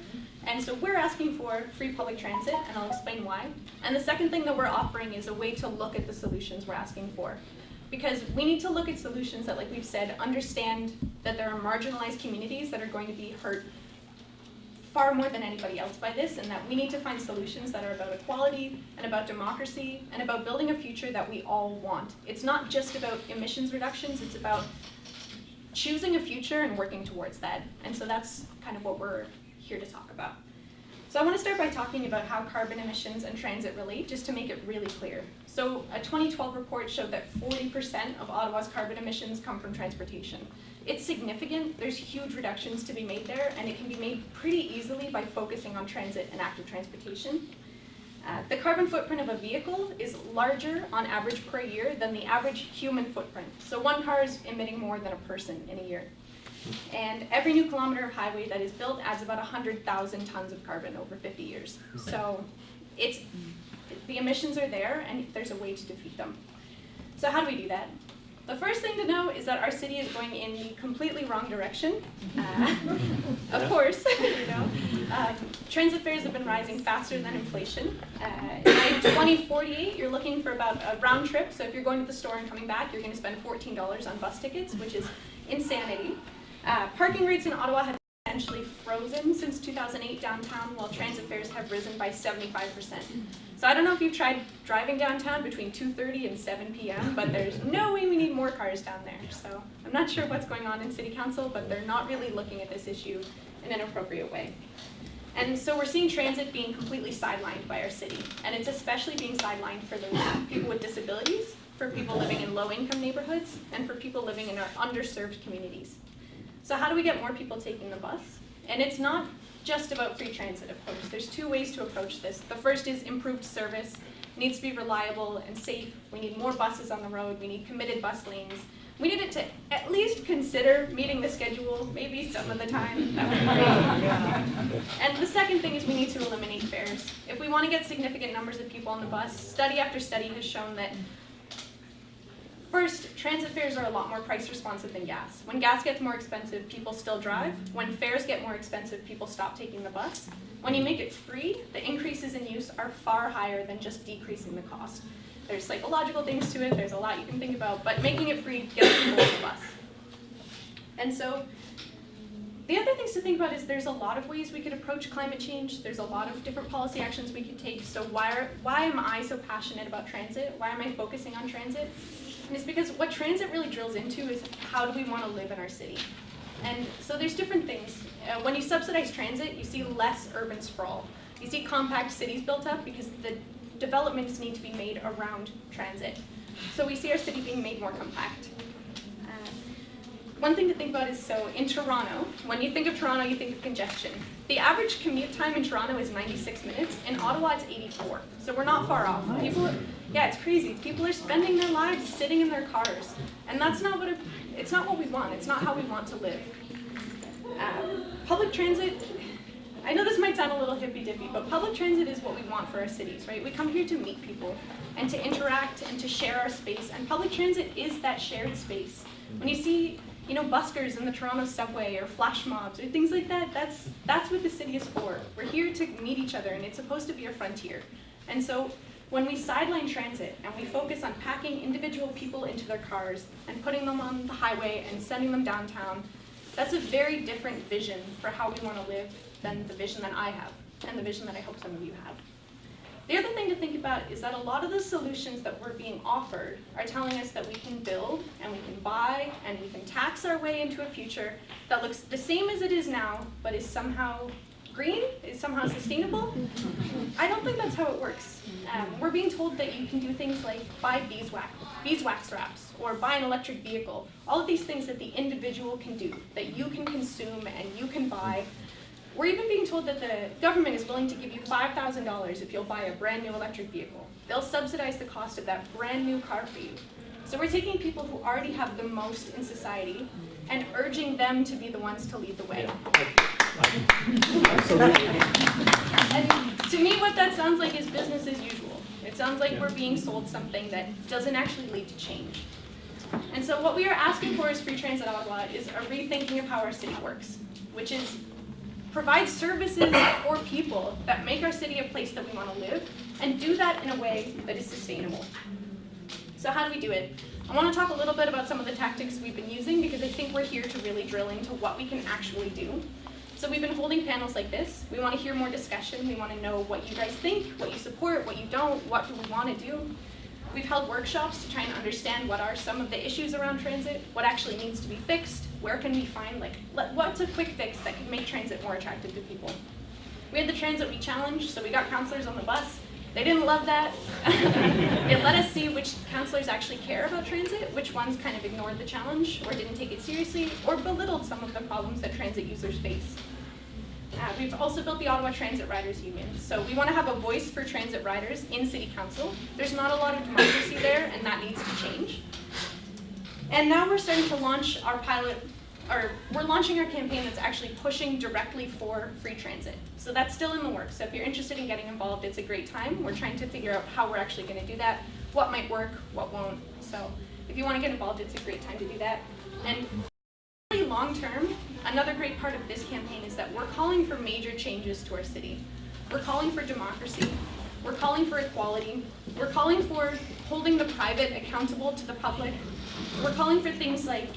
Speaker 5: And so we're asking for free public transit, and I'll explain why. And the second thing that we're offering is a way to look at the solutions we're asking for. Because we need to look at solutions that, like we've said, understand that there are marginalized communities that are going to be hurt far more than anybody else by this, and that we need to find solutions that are about equality and about democracy and about building a future that we all want. It's not just about emissions reductions, it's about choosing a future and working towards that. And so that's kind of what we're here to talk about. So I want to start by talking about how carbon emissions and transit relate, just to make it really clear. So a 2012 report showed that 40% of Ottawa's carbon emissions come from transportation. It's significant, there's huge reductions to be made there, and it can be made pretty easily by focusing on transit and active transportation. The carbon footprint of a vehicle is larger on average per year than the average human footprint. So one car is emitting more than a person in a year. And every new kilometer of highway that is built adds about 100,000 tons of carbon over 50 years. So the emissions are there, and there's a way to defeat them. So how do we do that? The first thing to know is that our city is going in the completely wrong direction. Of course, transit fares have been rising faster than inflation. By 2048, you're looking for about a round trip. So if you're going to the store and coming back, you're going to spend $14 on bus tickets, which is insanity. Parking rates in Ottawa have essentially frozen since 2008 downtown, while transit fares have risen by 75%. So I don't know if you've tried driving downtown between 2:30 and 7 p.m., but there's no way we need more cars down there. So I'm not sure what's going on in City Council, but they're not really looking at this issue in an appropriate way. And so we're seeing transit being completely sidelined by our city, and it's especially being sidelined for those people with disabilities, for people living in low-income neighborhoods, and for people living in our underserved communities. So how do we get more people taking the bus? And it's not just about free transit, of course. There's two ways to approach this. The first is improved service. It needs to be reliable and safe. We need more buses on the road. We need committed bus lanes. We need it to at least consider meeting the schedule, maybe some of the time. That would be great. And the second thing is we need to eliminate fares. If we want to get significant numbers of people on the bus, study after study has shown that first, transit fares are a lot more price responsive than gas. When gas gets more expensive, people still drive. When fares get more expensive, people stop taking the bus. When you make it free, the increases in use are far higher than just decreasing the cost. There's psychological things to it, there's a lot you can think about, but making it free gets people on the bus. And so, the other things to think about is there's a lot of ways we could approach climate change. There's a lot of different policy actions we could take. So why am I so passionate about transit? Why am I focusing on transit? And it's because what transit really drills into is how do we want to live in our city? And so there's different things. When you subsidize transit, you see less urban sprawl. You see compact cities built up because the developments need to be made around transit. So we see our city being made more compact. One thing to think about is, so in Toronto, when you think of Toronto, you think of congestion. The average commute time in Toronto is 96 minutes. In Ottawa, it's 84. So we're not far off. Yeah, it's crazy. People are spending their lives sitting in their cars. And that's not what it's not what we want. It's not how we want to live. Public transit, I know this might sound a little hippy-dippy, but public transit is what we want for our cities, right? We come here to meet people and to interact and to share our space. And public transit is that shared space. When you see buskers in the Toronto subway or flash mobs or things like that, that's what the city is for. We're here to meet each other, and it's supposed to be a frontier. And so when we sideline transit and we focus on packing individual people into their cars and putting them on the highway and sending them downtown, that's a very different vision for how we want to live than the vision that I have and the vision that I hope some of you have. The other thing to think about is that a lot of the solutions that we're being offered are telling us that we can build and we can buy and we can tax our way into a future that looks the same as it is now, but is somehow green, is somehow sustainable. I don't think that's how it works. We're being told that you can do things like buy beeswax wraps or buy an electric vehicle. All of these things that the individual can do, that you can consume and you can buy. We're even being told that the government is willing to give you $5,000 if you'll buy a brand new electric vehicle. They'll subsidize the cost of that brand new car for you. So we're taking people who already have the most in society and urging them to be the ones to lead the way.
Speaker 2: Absolutely.
Speaker 5: And to me, what that sounds like is business as usual. It sounds like we're being sold something that doesn't actually lead to change. And so what we are asking for as Free Transit Ottawa is a rethinking of how our city works, which is provide services for people that make our city a place that we want to live, and do that in a way that is sustainable. So how do we do it? I want to talk a little bit about some of the tactics we've been using, because I think we're here to really drill into what we can actually do. So we've been holding panels like this. We want to hear more discussion. We want to know what you guys think, what you support, what you don't, what do we want to do. We've held workshops to try and understand what are some of the issues around transit, what actually needs to be fixed, where can we find, what's a quick fix that can make transit more attractive to people. We had the Transit Week Challenge, so we got councillors on the bus. They didn't love that. It let us see which councillors actually care about transit, which ones kind of ignored the challenge or didn't take it seriously or belittled some of the problems that transit users face. We've also built the Ottawa Transit Riders Union. So we want to have a voice for transit riders in City Council. There's not a lot of democracy there, and that needs to change. And now we're starting to launch our we're launching our campaign that's actually pushing directly for free transit. So that's still in the works. So if you're interested in getting involved, it's a great time. We're trying to figure out how we're actually going to do that, what might work, what won't. So if you want to get involved, it's a great time to do that. And really long term, another great part of this campaign is that we're calling for major changes to our city. We're calling for democracy. We're calling for equality. We're calling for holding the private accountable to the public. We're calling for things like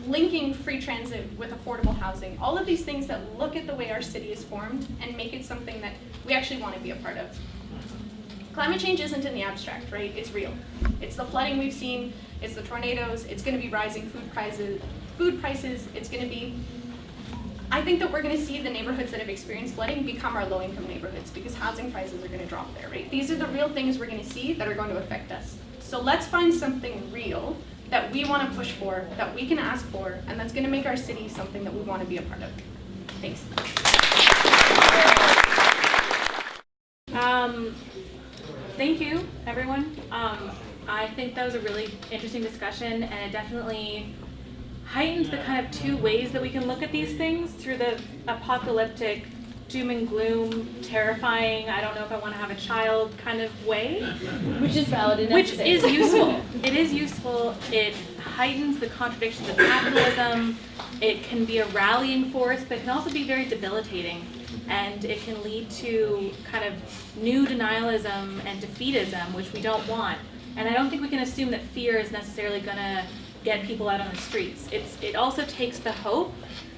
Speaker 5: linking free transit with affordable housing, all of these things that look at the way our city is formed and make it something that we actually want to be a part of. Climate change isn't in the abstract, right? It's real. It's the flooding we've seen, it's the tornadoes, it's going to be rising food prices, it's going to be, I think that we're going to see the neighborhoods that have experienced flooding become our low-income neighborhoods because housing prices are going to drop there, right? These are the real things we're going to see that are going to affect us. So let's find something real that we want to push for, that we can ask for, and that's going to make our city something that we want to be a part of. Thanks.
Speaker 1: Thank you, everyone. I think that was a really interesting discussion, and it definitely heightens the kind of two ways that we can look at these things through the apocalyptic, doom and gloom, terrifying, I don't know if I want to have a child kind of way.
Speaker 4: Which is valid and
Speaker 1: Which
Speaker 4: necessary.
Speaker 1: is useful. It is useful. It heightens the contradictions of capitalism. It can be a rallying force, but it can also be very debilitating. And it can lead to kind of new denialism and defeatism, which we don't want. And I don't think we can assume that fear is necessarily going to get people out on the streets. It also takes the hope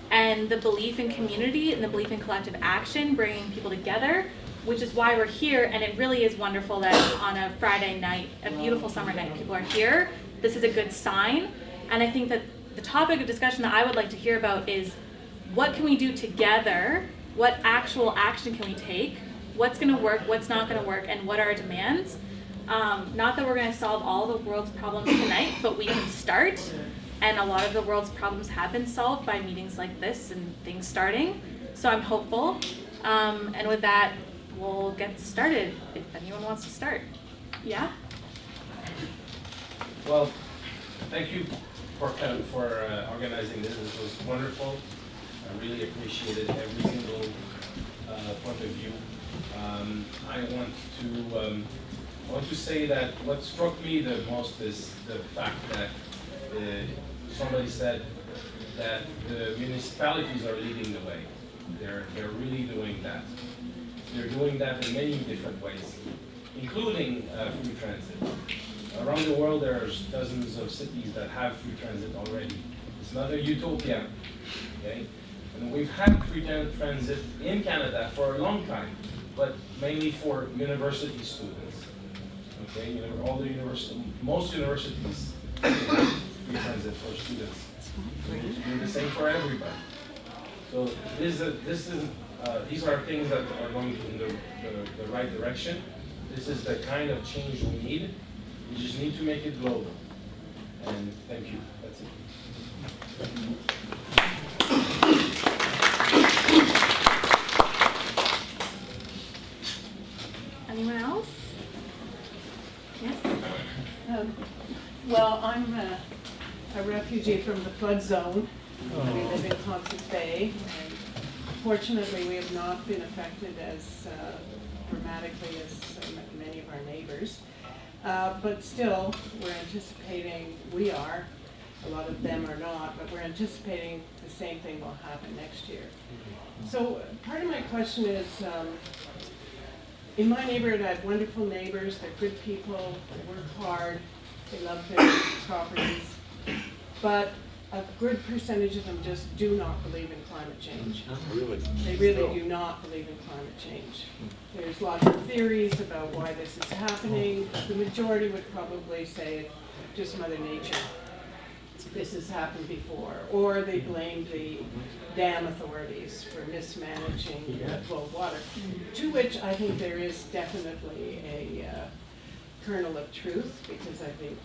Speaker 1: and the belief in community and the belief in collective action, bringing people together, which is why we're here. And it really is wonderful that on a Friday night, a beautiful summer night, people are here. This is a good sign. And I think that the topic of discussion that I would like to hear about is what can we do together? What actual action can we take? What's going to work? What's not going to work? And what are our demands? Not that we're going to solve all the world's problems tonight, but we can start. And a lot of the world's problems have been solved by meetings like this and things starting. So I'm hopeful. And with that, we'll get started if anyone wants to start. Yeah?
Speaker 6: Well, thank you for organizing this. This was wonderful. I really appreciated every single point of view. I want to say that what struck me the most is the fact that somebody said that the municipalities are leading the way. They're really doing that. They're doing that in many different ways, including free transit. Around the world, there's dozens of cities that have free transit already. It's not a utopia, okay? And we've had free transit in Canada for a long time, but mainly for university students. Okay, you know, most universities have free transit for students. We need to do the same for everybody. So these are things that are going in the right direction. This is the kind of change we need. We just need to make it global. And thank you. That's it.
Speaker 1: Anyone else? Yes?
Speaker 7: Well, I'm a refugee from the flood zone. We live in Constance Bay. And fortunately, we have not been affected as dramatically as many of our neighbors. But still, we're anticipating, a lot of them are not, but we're anticipating the same thing will happen next year. So part of my question is, in my neighborhood, I have wonderful neighbors. They're good people. They work hard. They love their properties. But a good percentage of them just do not believe in climate change.
Speaker 3: Really?
Speaker 7: They really do not believe in climate change. There's lots of theories about why this is happening. The majority would probably say it's just Mother Nature. this has happened before, or they blame the dam authorities for mismanaging the flow of water, to which I think there is definitely a kernel of truth, because I think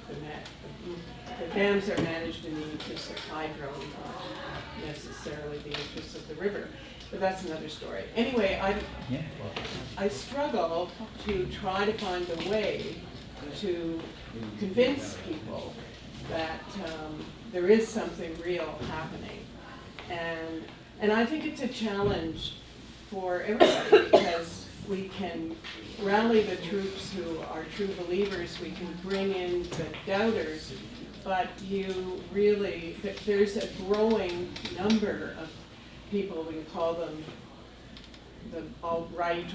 Speaker 7: the dams are managed in the interest of hydro, not necessarily the interest of the river. But that's another story. Anyway, I struggle to try to find a way to convince people that there is something real happening. And I think it's a challenge for everybody, because we can rally the troops who are true believers, we can bring in the doubters, but there's a growing number of people, we can call them the alt-right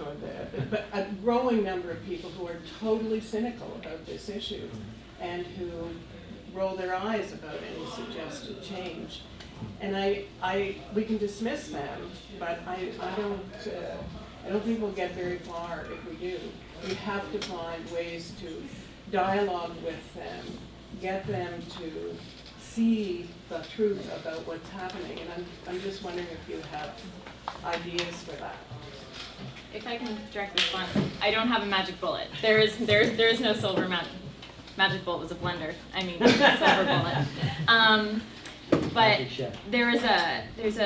Speaker 7: but a growing number of people who are totally cynical about this issue and who roll their eyes about any suggested change. And we can dismiss them, but I don't think we'll get very far if we do. We have to find ways to dialogue with them, get them to see the truth about what's happening, and I'm just wondering if you have ideas for that.
Speaker 4: If I can direct response, I don't have a magic bullet. There is no silver magic bullet was a blender. I mean, silver bullet. But there's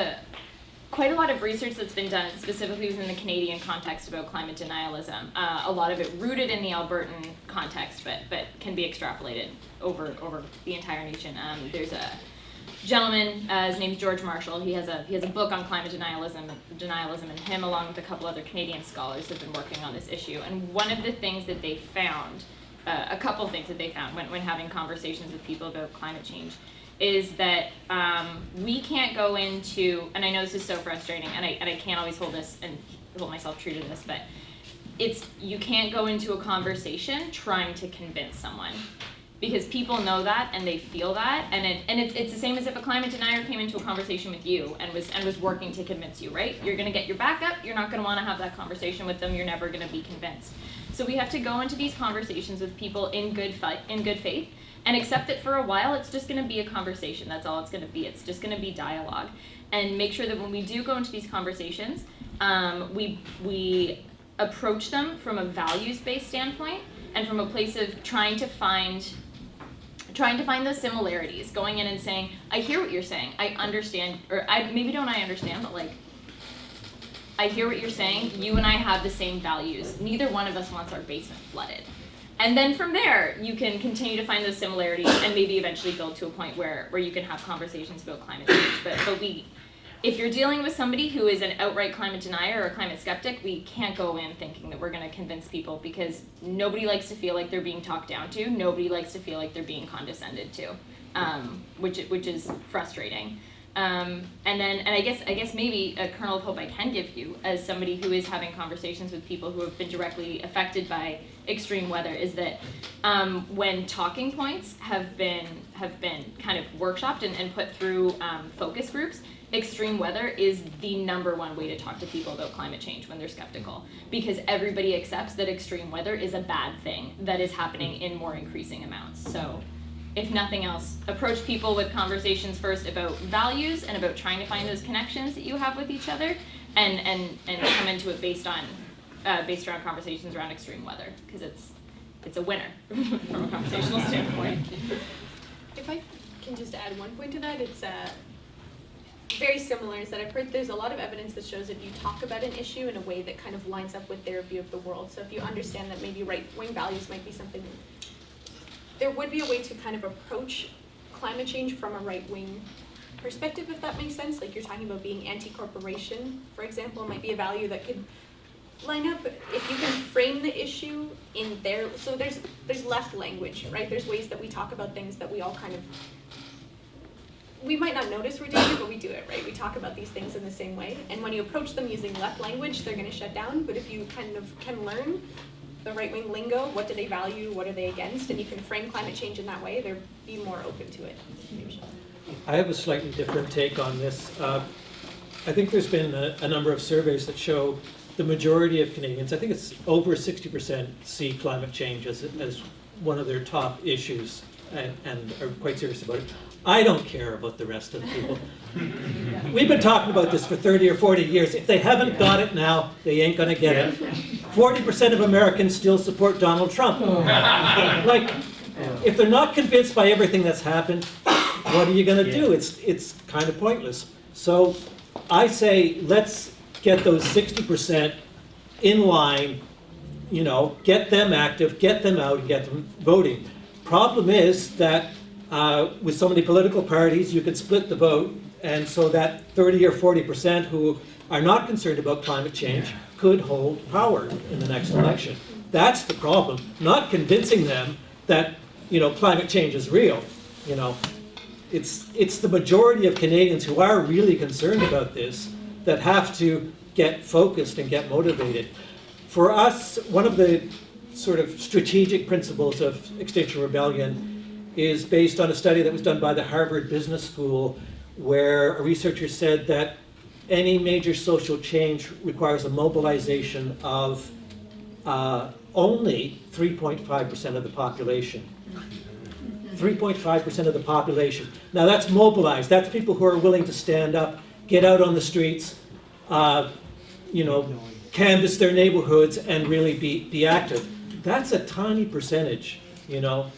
Speaker 4: quite a lot of research that's been done specifically within the Canadian context about climate denialism. A lot of it rooted in the Albertan context, but can be extrapolated over the entire nation. There's a gentleman, his name's George Marshall. He has a book on climate denialism, and him, along with a couple other Canadian scholars, have been working on this issue. And one of the things that they found, a couple things that they found when having conversations with people about climate change, is that we can't go into, and I know this is so frustrating, and I can't always hold myself true to this, but you can't go into a conversation trying to convince someone, because people know that and they feel that, and it's the same as if a climate denier came into a conversation with you and was working to convince you, right? You're going to get your back up. You're not going to want to have that conversation with them. You're never going to be convinced. So we have to go into these conversations with people in good faith. And accept that for a while it's just going to be a conversation. That's all it's going to be. It's just going to be dialogue. And make sure that when we do go into these conversations, we approach them from a values-based standpoint and from a place of trying to find those similarities, going in and saying, I hear what you're saying. I understand, or maybe don't I understand, but like, I hear what you're saying. You and I have the same values. Neither one of us wants our basement flooded. And then from there, you can continue to find those similarities and maybe eventually build to a point where you can have conversations about climate change. But if you're dealing with somebody who is an outright climate denier or a climate skeptic, we can't go in thinking that we're going to convince people, because nobody likes to feel like they're being talked down to. Nobody likes to feel like they're being condescended to, which is frustrating. And I guess maybe a kernel of hope I can give you as somebody who is having conversations with people who have been directly affected by extreme weather is that when talking points have been kind of workshopped and put through focus groups, extreme weather is the #1 way to talk to people about climate change when they're skeptical, because everybody accepts that extreme weather is a bad thing that is happening in more increasing amounts. So if nothing else, approach people with conversations first about values and about trying to find those connections that you have with each other, and come into it based around conversations around extreme weather, because it's a winner from a conversational standpoint.
Speaker 5: If I can just add one point to that, it's very similar, is that I've heard there's a lot of evidence that shows if you talk about an issue in a way that kind of lines up with their view of the world. So if you understand that maybe right-wing values might be something, there would be a way to kind of approach climate change from a right-wing perspective, if that makes sense. Like you're talking about being anti-corporation, for example, might be a value that could line up if you can frame the issue in there. So there's left language, right? There's ways that we talk about things that we all kind of, we might not notice we're doing it, but we do it, right? We talk about these things in the same way. And when you approach them using left language, they're going to shut down. But if you kind of can learn the right-wing lingo, what do they value, what are they against, and you can frame climate change in that way, they'll be more open to it.
Speaker 2: I have a slightly different take on this. I think there's been a number of surveys that show the majority of Canadians, I think it's over 60%, see climate change as one of their top issues and are quite serious about it. I don't care about the rest of the people. We've been talking about this for 30 or 40 years. If they haven't got it now, they ain't gonna get it. 40% of Americans still support Donald Trump. Like, if they're not convinced by everything that's happened, what are you gonna do? It's kind of pointless. So I say, let's get those 60% in line, you know, get them active, get them out, and get them voting. Problem is that with so many political parties, you could split the vote, and so that 30 or 40% who are not concerned about climate change could hold power in the next election. That's the problem, not convincing them that, you know, climate change is real. You know, it's the majority of Canadians who are really concerned about this that have to get focused and get motivated. For us, one of the sort of strategic principles of Extinction Rebellion is based on a study that was done by the Harvard Business School, where a researcher said that any major social change requires a mobilization of only 3.5% of the population. 3.5% of the population. Now that's mobilized. That's people who are willing to stand up, get out on the streets, you know, canvass their neighborhoods and really be active. That's a tiny percentage, you know.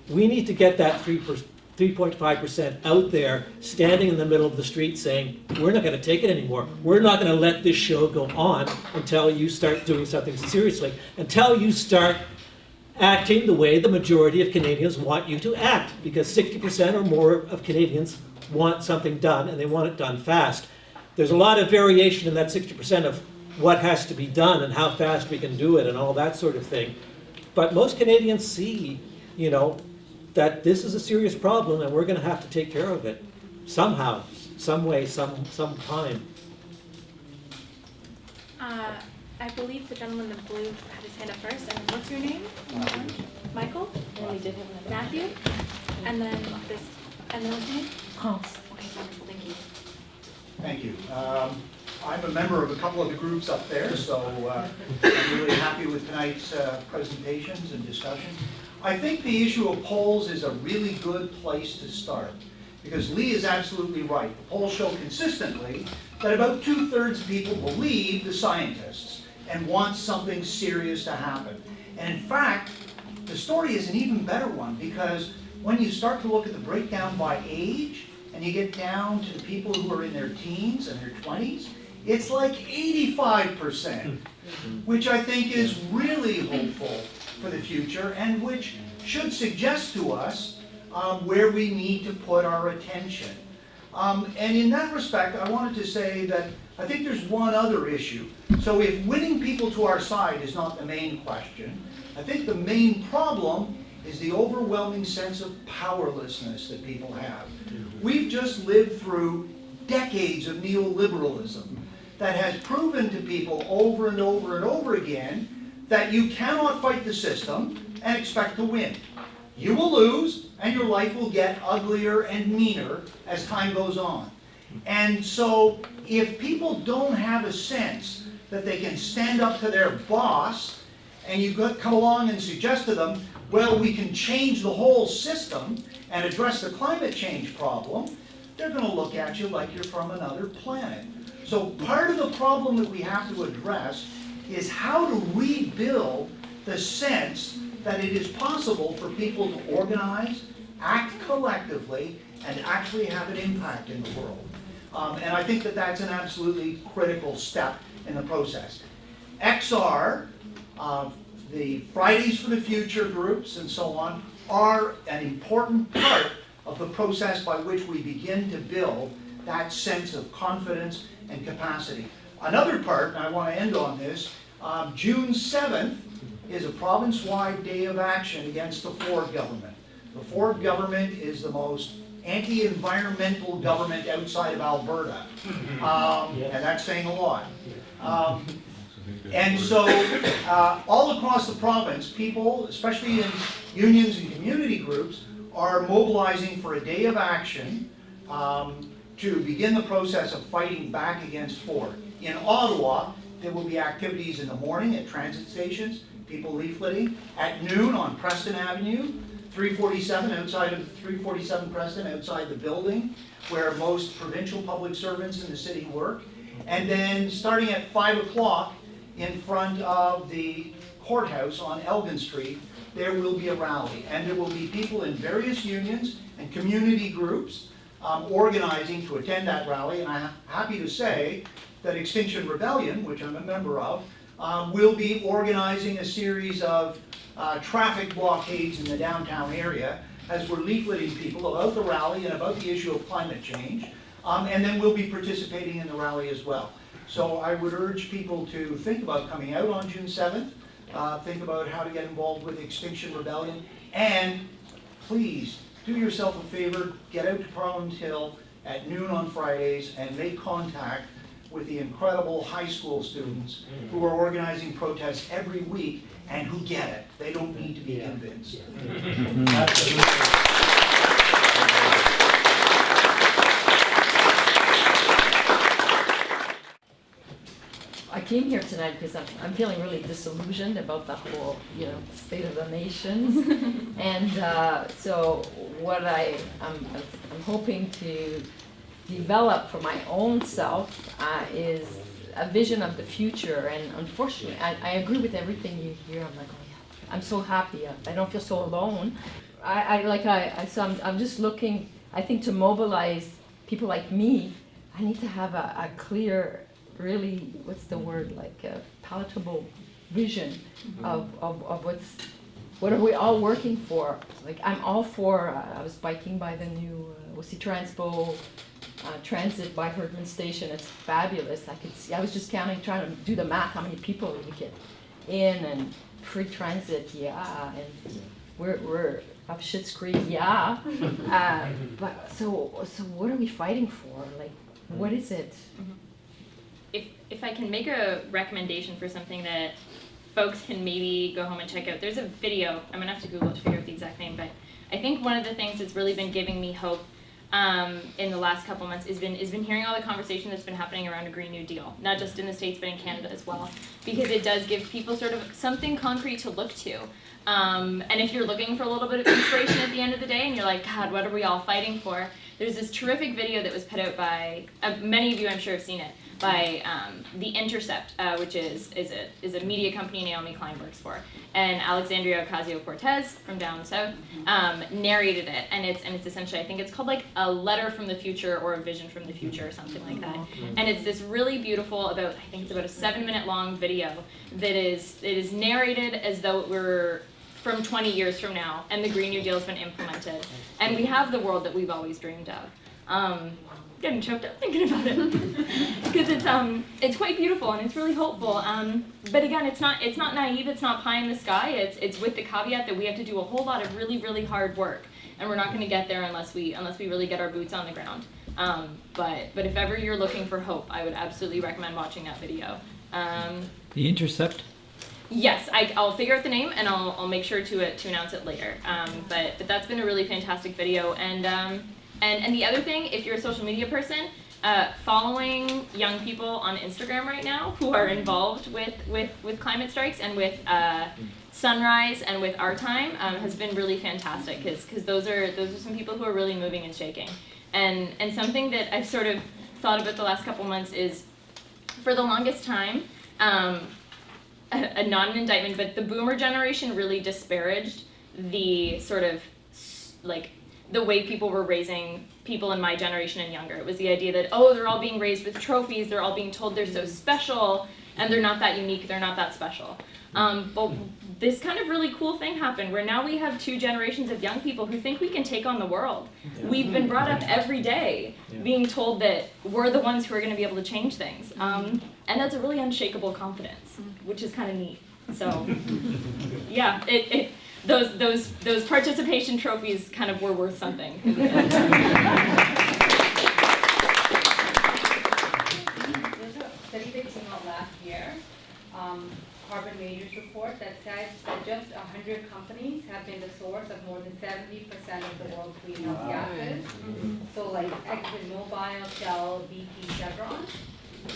Speaker 2: We need to get that 3.5% out there, standing in the middle of the street saying, we're not going to take it anymore. We're not going to let this show go on until you start doing something seriously, until you start acting the way the majority of Canadians want you to act, because 60% or more of Canadians want something done, and they want it done fast. There's a lot of variation in that 60% of what has to be done and how fast we can do it and all that sort of thing. But most Canadians see, you know, that this is a serious problem and we're going to have to take care of it somehow, some way, some time.
Speaker 1: I believe the gentleman in blue had his hand up first. And what's your name? Michael?
Speaker 8: And we did have another.
Speaker 1: Matthew? And then this, and then what's your name?
Speaker 8: Hans.
Speaker 1: Okay, wonderful, thank you.
Speaker 9: Thank you. I'm a member of a couple of the groups up there, so I'm really happy with tonight's presentations and discussions. I think the issue of polls is a really good place to start, because Lee is absolutely right. The polls show consistently that about 2/3 of people believe the scientists and want something serious to happen. And in fact, the story is an even better one, because when you start to look at the breakdown by age, and you get down to the people who are in their teens and their 20s, it's like 85%, which I think is really hopeful for the future, and which should suggest to us where we need to put our attention. And in that respect, I wanted to say that I think there's one other issue. So if winning people to our side is not the main question, I think the main problem is the overwhelming sense of powerlessness that people have. We've just lived through decades of neoliberalism that has proven to people over and over and over again that you cannot fight the system and expect to win. You will lose, and your life will get uglier and meaner as time goes on. And so if people don't have a sense that they can stand up to their boss, and you come along and suggest to them, well, we can change the whole system and address the climate change problem, they're going to look at you like you're from another planet. So part of the problem that we have to address is how to rebuild the sense that it is possible for people to organize, act collectively, and actually have an impact in the world. And I think that that's an absolutely critical step in the process. XR, the Fridays for the Future groups and so on, are an important part of the process by which we begin to build that sense of confidence and capacity. Another part, and I want to end on this, June 7th is a province-wide day of action against the Ford government. The Ford government is the most anti-environmental government outside of Alberta, and that's saying a lot. And so all across the province, people, especially in unions and community groups, are mobilizing for a day of action to begin the process of fighting back against Ford. In Ottawa, there will be activities in the morning at transit stations, people leafleting, at noon on Preston Avenue, 347 outside of 347 Preston, outside the building, where most provincial public servants in the city work. And then starting at 5 o'clock in front of the courthouse on Elgin Street, there will be a rally. And there will be people in various unions and community groups organizing to attend that rally. And I'm happy to say that Extinction Rebellion, which I'm a member of, will be organizing a series of traffic blockades in the downtown area as we're leafleting people about the rally and about the issue of climate change. And then we'll be participating in the rally as well. So I would urge people to think about coming out on June 7th, think about how to get involved with Extinction Rebellion, and please do yourself a favor, get out to Parliament Hill at noon on Fridays and make contact with the incredible high school students who are organizing protests every week and who get it. They don't need to be convinced.
Speaker 8: I came here tonight because I'm feeling really disillusioned about the whole, state of the nations. And so what I'm hoping to develop for my own self is a vision of the future. And unfortunately, I agree with everything you hear. I'm like, oh yeah, I'm so happy. I don't feel so alone. So I'm just looking, I think, to mobilize people like me. I need to have a clear, really, what's the word, like a palatable vision of what are we all working for. Like, I'm all for, I was biking by the new Wussy Transpo Transit by Herdman Station. It's fabulous. I could see, I was just counting, trying to do the math, how many people we get in, and free transit, yeah, and we're up Schitt's Creek, yeah. But so what are we fighting for? Like, what is it?
Speaker 4: If I can make a recommendation for something that folks can maybe go home and check out, there's a video, I'm gonna have to Google it to figure out the exact name, but I think one of the things that's really been giving me hope in the last couple months is been hearing all the conversation that's been happening around a Green New Deal, not just in the States but in Canada as well, because it does give people sort of something concrete to look to. And if you're looking for a little bit of inspiration at the end of the day and you're like, God, what are we all fighting for? There's this terrific video that was put out by, many of you I'm sure have seen it, by The Intercept, which is a media company Naomi Klein works for, and Alexandria Ocasio-Cortez from down south narrated it, and it's essentially, I think it's called like a letter from the future or a vision from the future or something like that, and it's this really beautiful I think it's about a 7-minute long video that is narrated as though it were from 20 years from now, and the Green New Deal has been implemented, and we have the world that we've always dreamed of. Getting choked up thinking about it because it's quite beautiful and it's really hopeful. But again, it's not naive. It's not pie in the sky. It's with the caveat that we have to do a whole lot of really, really hard work, and we're not going to get there unless we really get our boots on the ground. But if ever you're looking for hope, I would absolutely recommend watching that video.
Speaker 10: The Intercept.
Speaker 4: Yes, I'll figure out the name and I'll make sure to announce it later. But that's been a really fantastic video. And the other thing, if you're a social media person, following young people on Instagram right now who are involved with climate strikes and with Sunrise and with Our Time has been really fantastic because those are some people who are really moving and shaking. And something that I've sort of thought about the last couple months is, for the longest time, not an indictment, but the boomer generation really disparaged the sort of like the way people were raising people in my generation and younger. It was the idea that, oh, they're all being raised with trophies, they're all being told they're so special, and they're not that unique, they're not that special. But this kind of really cool thing happened where now we have 2 generations of young people who think we can take on the world. Yeah. We've been brought up every day being told that we're the ones who are going to be able to change things. And that's a really unshakable confidence, which is kind of neat. So, yeah, those participation trophies kind of were worth something.
Speaker 11: There's a study that came out last year, Carbon Majors report, that says that just 100 companies have been the source of more than 70% of the world's greenhouse gases. So like ExxonMobil, Shell, BP, Chevron.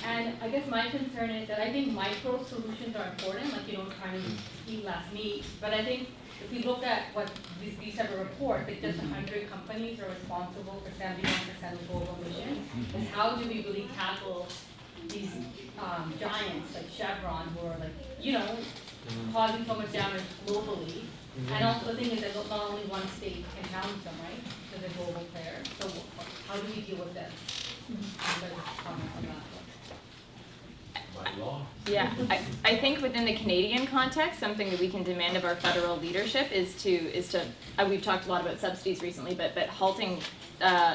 Speaker 11: And I guess my concern is that I think micro solutions are important, like, trying to eat less meat. But I think if we look at what these type of report, that just 100 companies are responsible for 71% of global emissions, is how do we really tackle these giants like Chevron who are causing so much damage globally? And also the thing is that not only one state can challenge them, right? So they're global players. So how do we deal with this? Comment on that.
Speaker 6: By law.
Speaker 4: Yeah, I think within the Canadian context, something that we can demand of our federal leadership is to we've talked a lot about subsidies recently, but halting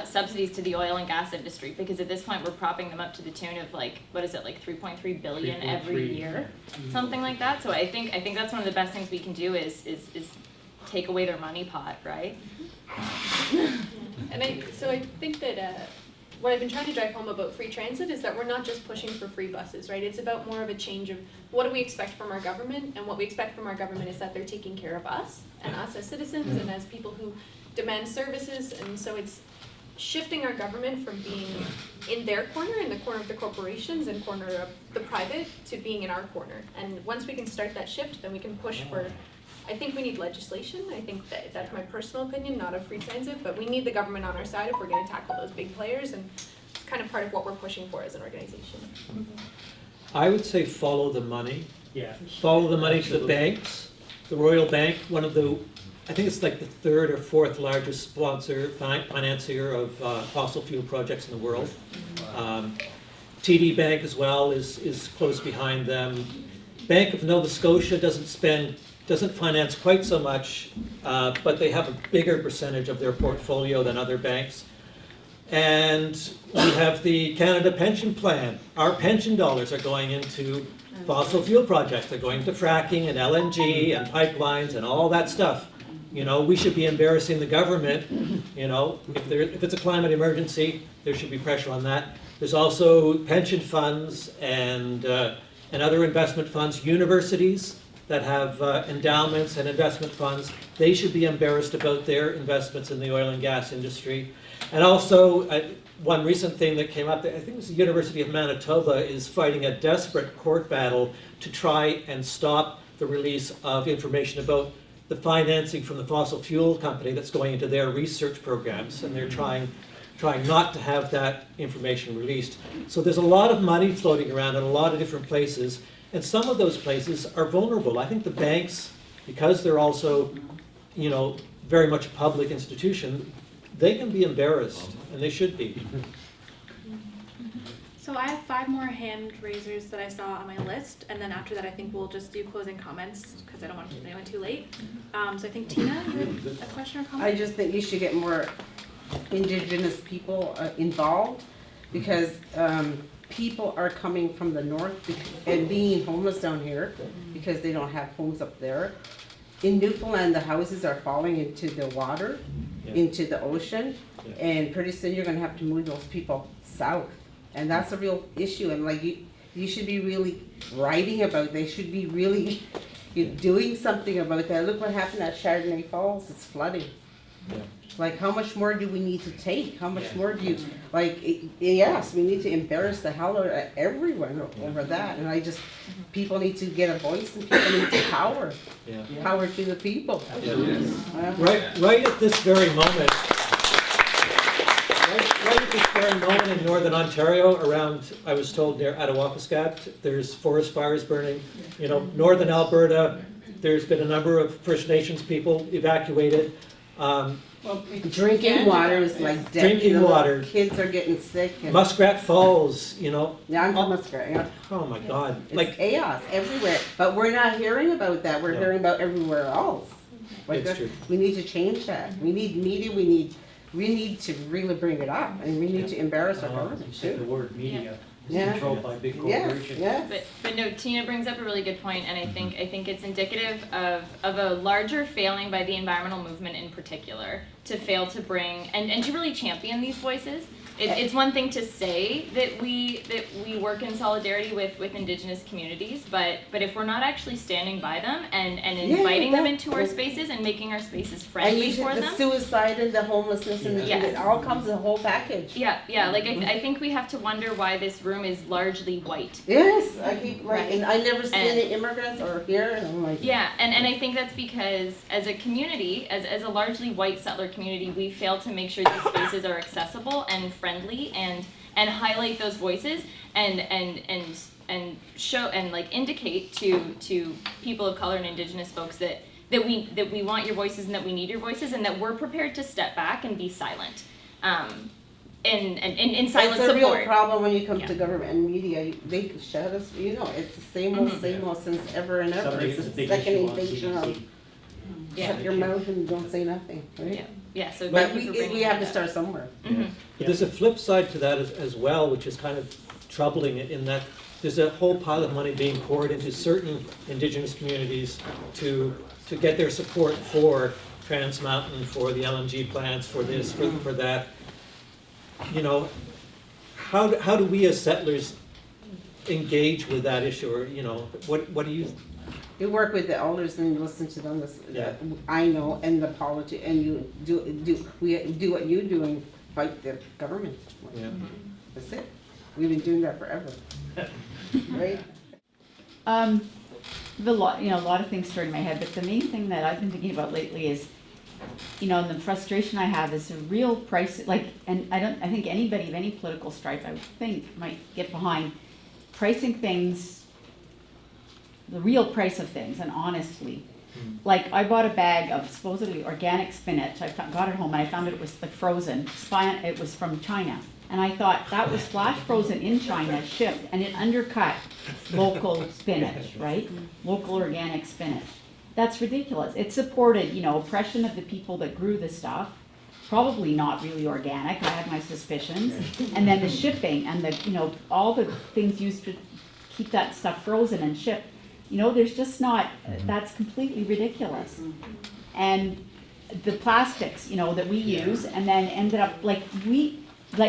Speaker 4: subsidies to the oil and gas industry, because at this point we're propping them up to the tune of like 3.3 billion every year, something like that. So I think that's one of the best things we can do is take away their money pot, right?
Speaker 5: And I think that what I've been trying to drive home about free transit is that we're not just pushing for free buses, right? It's about more of a change of what do we expect from our government, and what we expect from our government is that they're taking care of us, and us as citizens, and as people who demand services. And so it's shifting our government from being in their corner, in the corner of the corporations and corner of the private, to being in our corner. And once we can start that shift, then we can push for, I think we need legislation. I think that's my personal opinion, not of free transit, but we need the government on our side if we're going to tackle those big players, and it's kind of part of what we're pushing for as an organization.
Speaker 2: I would say follow the money. Yeah. Follow the money to the banks. The Royal Bank, one of the, I think it's like the third or fourth largest financier of fossil fuel projects in the world. TD Bank as well is close behind them. Bank of Nova Scotia doesn't finance quite so much, but they have a bigger percentage of their portfolio than other banks. And we have the Canada Pension Plan. Our pension dollars are going into fossil fuel projects. They're going to fracking and LNG and pipelines and all that stuff. We should be embarrassing the government. If it's a climate emergency, there should be pressure on that. There's also pension funds and other investment funds, universities that have endowments and investment funds. They should be embarrassed about their investments in the oil and gas industry. And also, one recent thing that came up, I think it was the University of Manitoba, is fighting a desperate court battle to try and stop the release of information about the financing from the fossil fuel company that's going into their research programs, and they're trying not to have that information released. So there's a lot of money floating around in a lot of different places, and some of those places are vulnerable. I think the banks, because they're also, very much a public institution, they can be embarrassed, and they should be.
Speaker 1: So I have 5 more hand raisers that I saw on my list, and then after that I think we'll just do closing comments because I don't want to keep anyone too late. So I think Tina, you had a question or comment?
Speaker 12: I just think you should get more Indigenous people involved, because people are coming from the north and being homeless down here because they don't have homes up there. In Newfoundland, the houses are falling into the water, into the ocean, and pretty soon you're going to have to move those people south. And that's a real issue, and you should be really writing about it. They should be really doing something about that. Look what happened at Chardonnay Falls, it's flooding. Yeah. Like, how much more do we need to take? How much more do you, yes, we need to embarrass the hell out of everyone over that. And people need to get a voice, and people need to power. Yeah. Power to the people.
Speaker 2: Yeah. Right at this very moment, right at this very moment in northern Ontario, around, I was told, near Attawapiskat, there's forest fires burning. Northern Alberta, there's been a number of First Nations people evacuated.
Speaker 12: Drinking water is like dead.
Speaker 2: Drinking water.
Speaker 12: Kids are getting sick. And
Speaker 2: Muskrat Falls,
Speaker 12: Yeah, I'm from Muskrat, yeah.
Speaker 2: Oh my God.
Speaker 12: It's chaos everywhere. But we're not hearing about that. We're hearing about everywhere else.
Speaker 2: It's true.
Speaker 12: We need to change that. We need media. We need to really bring it up, and we need to embarrass our government.
Speaker 10: You said the word media.
Speaker 12: Yeah.
Speaker 10: Controlled by big corporations.
Speaker 12: Yes.
Speaker 4: But no, Tina brings up a really good point, and I think it's indicative of a larger failing by the environmental movement in particular to fail to bring and to really champion these voices. It's one thing to say that we work in solidarity with Indigenous communities, but if we're not actually standing by them and inviting them into our spaces and making our spaces friendly for them.
Speaker 12: The suicide and the homelessness and it all comes in the whole package.
Speaker 4: Yeah. I think we have to wonder why this room room is largely white.
Speaker 12: Yes, I keep, like,
Speaker 4: Right.
Speaker 12: and I never see
Speaker 4: And-
Speaker 12: any immigrants or here, and I'm like.
Speaker 4: Yeah, and I think that's because as a community, as a largely white settler community, we fail to make sure these spaces are accessible and friendly and highlight those voices and show and like indicate to people of color and Indigenous folks that we want your voices and that we need your voices and that we're prepared to step back and be silent. In silent
Speaker 12: It's a real
Speaker 4: support.
Speaker 12: problem when you come
Speaker 4: Yeah.
Speaker 12: to government and media, they shut us, you know, it's the same old since ever and ever.
Speaker 10: Somebody
Speaker 12: It's
Speaker 10: has a
Speaker 12: the
Speaker 10: big
Speaker 12: second
Speaker 10: issue on
Speaker 12: invasion of,
Speaker 10: CBC.
Speaker 4: Yeah.
Speaker 12: shut your mouth and don't say nothing,
Speaker 4: Yeah,
Speaker 12: right?
Speaker 4: yeah. So
Speaker 12: But
Speaker 4: thank you for bringing
Speaker 12: we have to
Speaker 4: that
Speaker 12: start
Speaker 4: up.
Speaker 12: somewhere.
Speaker 4: Mhm.
Speaker 2: But there's a flip side to that as well, which is kind of troubling in that there's a whole pile of money being poured into certain Indigenous communities to get their support for Trans Mountain, for the LNG plants, for this, for that. You know, how do we as settlers engage with that issue, or, you know, what do you?
Speaker 12: You work with the elders and listen to them,
Speaker 2: Yeah.
Speaker 12: I know, and the and you we do what you do and fight the government.
Speaker 2: Yeah.
Speaker 12: That's it. We've been doing that forever, right?
Speaker 13: A lot of things stored in my head, but the main thing that I've been thinking about lately is, and the frustration I have is the real price, and I think anybody of any political stripe, I would think, might get behind pricing things, the real price of things, and honestly. Like, I bought a bag of supposedly organic spinach, got it home, and I found it was like frozen, it was from China. And I thought, that was flash frozen in China, shipped, and it undercut local spinach, right? Local organic spinach. That's ridiculous. It supported, oppression of the people that grew the stuff. Probably not really organic, I had my suspicions. And then the shipping and all the things used to keep that stuff frozen and shipped. There's just not, that's completely ridiculous. And the plastics, that we use, and then ended up,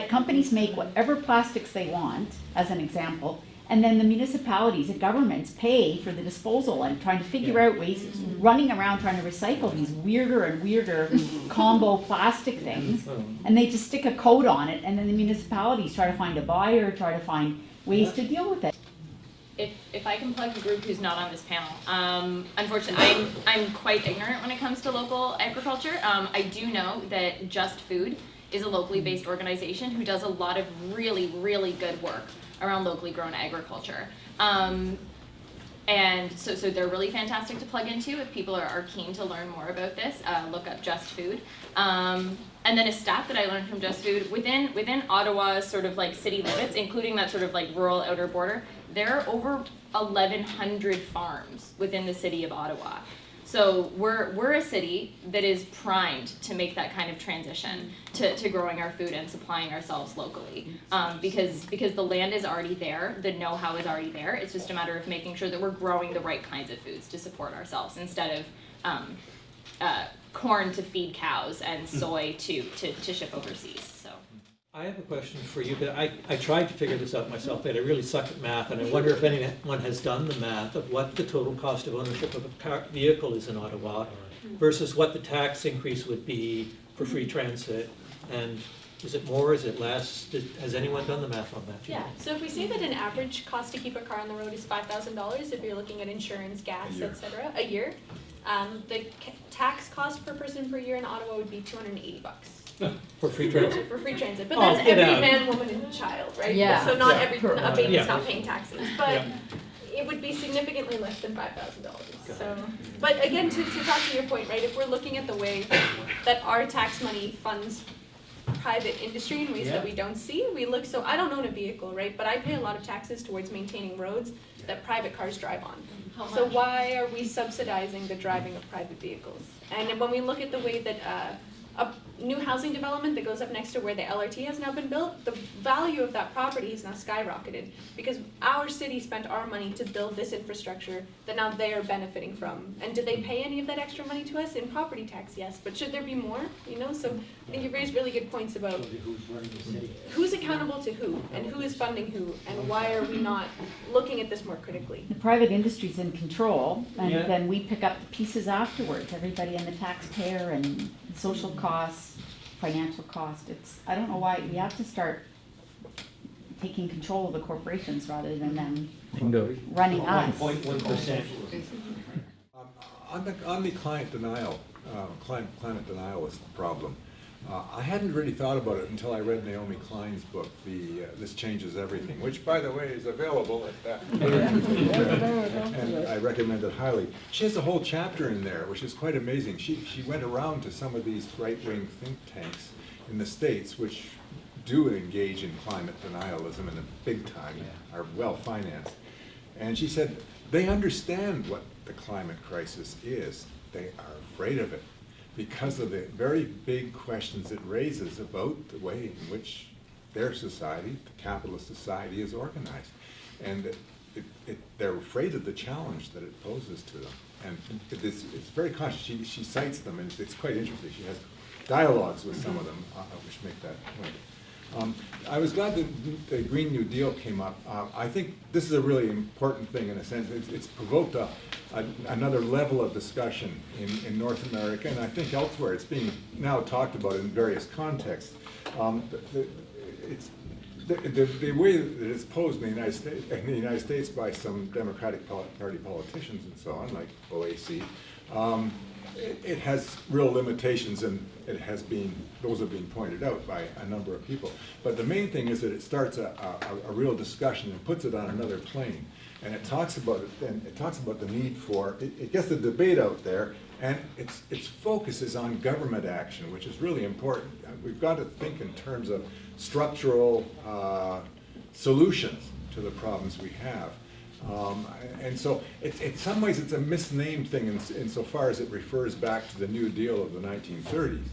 Speaker 13: companies make whatever plastics they want, as an example, and then the municipalities and governments pay for the disposal and trying to figure out ways, running around trying to recycle these weirder and weirder combo plastic things, and they just stick a coat on it, and then the municipalities try to find a buyer, try to find ways to deal with it.
Speaker 4: If I can plug a group who's not on this panel, unfortunately, I'm quite ignorant when it comes to local agriculture. I do know that Just Food is a locally based organization who does a lot of really, really good work around locally grown agriculture. And so they're really fantastic to plug into if people are keen to learn more about this. Look up Just Food. And then a stat that I learned from Just Food, within Ottawa's sort of like city limits, including that sort of like rural outer border, there are over 1,100 farms within the city of Ottawa. So we're a city that is primed to make that kind of transition to growing our food and supplying ourselves locally, because the land is already there, the know-how is already there. It's just a matter of making sure that we're growing the right kinds of foods to support ourselves instead of corn to feed cows and soy to ship overseas. So.
Speaker 2: I have a question for you, but I tried to figure this out myself, but I really suck at math, and I wonder if anyone has done the math of what the total cost of ownership of a car vehicle is in Ottawa versus what the tax increase would be for free transit, and is it more, is it less? Has anyone done the math on that?
Speaker 5: Yeah, so if we say that an average cost to keep a car on the road is $5,000, if you're looking at insurance, gas, etc., a year, the tax cost per person per year in Ottawa would be $280.
Speaker 2: For free transit?
Speaker 5: For free transit, but
Speaker 2: Oh,
Speaker 5: that's
Speaker 2: get
Speaker 5: every
Speaker 2: out.
Speaker 5: man, woman, and child, right?
Speaker 13: Yeah.
Speaker 5: So not
Speaker 2: Yeah.
Speaker 5: every,
Speaker 13: Per-
Speaker 5: a baby's
Speaker 2: yeah.
Speaker 5: not paying taxes, but
Speaker 2: Yeah.
Speaker 5: it would be significantly less than $5,000. So, but again, to talk to your point, right, if we're looking at the way that our tax money funds private industry in ways that we don't see, we look, so I don't own a vehicle, right, but I pay a lot of taxes towards maintaining roads that private cars drive on. So why are we subsidizing the driving of private vehicles? And when we look at the way that a new housing development that goes up next to where the LRT has now been built, the value of that property has now skyrocketed because our city spent our money to build this infrastructure that now they are benefiting from. And did they pay any of that extra money to us? In property tax, yes, but should there be more? So I think you raised really good points about
Speaker 10: Who's running the city?
Speaker 5: who's accountable to who and who is funding who and why are we not looking at this more critically?
Speaker 13: The private industry's in control, and
Speaker 2: Yeah.
Speaker 13: then we pick up the pieces afterwards, everybody and the taxpayer and social costs, financial cost. I don't know why, we have to start taking control of the corporations rather than them
Speaker 10: Bingo.
Speaker 13: running us.
Speaker 2: 1.1%.
Speaker 3: On the climate denial is the problem. I hadn't really thought about it until I read Naomi Klein's book, This Changes Everything, which, by the way, is available at that. And I recommend it highly. She has a whole chapter in there, which is quite amazing. She went around to some of these right-wing think tanks in the States, which do engage in climate denialism in a big time, are well-financed. And she said, they understand what the climate crisis is. They are afraid of it, because of the very big questions it raises about the way in which their society, the capitalist society, is organized. And they're afraid of the challenge that it poses to them. And it's very conscious. She cites them, and it's quite interesting. She has dialogues with some of them, which make that point. I was glad that the Green New Deal came up. I think this is a really important thing in a sense. It's provoked another level of discussion in North America, and I think elsewhere. It's being now talked about in various contexts. The way that it's posed in the United States by some Democratic Party politicians and so on, like OAC, it has real limitations, and those have been pointed out by a number of people. But the main thing is that it starts a real discussion and puts it on another plane. And it talks about it, and it talks about the need for, it gets the debate out there, and its focus is on government action, which is really important. We've got to think in terms of structural solutions to the problems we have. And so in some ways it's a misnamed thing insofar as it refers back to the New Deal of the 1930s,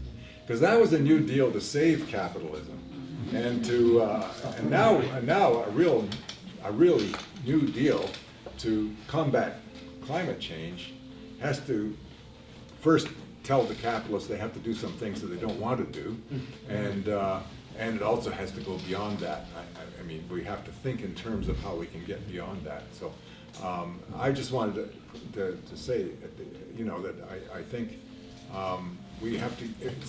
Speaker 3: because that was a New Deal to save capitalism, and now a really New Deal to combat climate change has to first tell the capitalists they have to do some things that they don't want to do, and it also has to go beyond that. I mean, we have to think in terms of how we can get beyond that. So I just wanted to say, that I think we have to,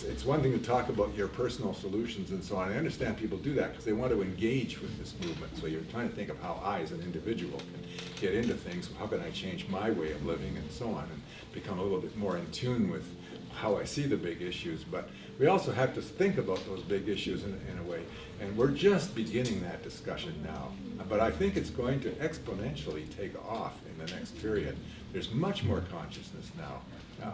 Speaker 3: it's one thing to talk about your personal solutions and so on. I understand people do that because they want to engage with this movement. So you're trying to think of how I, as an individual, can get into things. How can I change my way of living and so on, and become a little bit more in tune with how I see the big issues. But we also have to think about those big issues in a way. And we're just beginning that discussion now. But I think it's going to exponentially take off in the next period. There's much more consciousness now.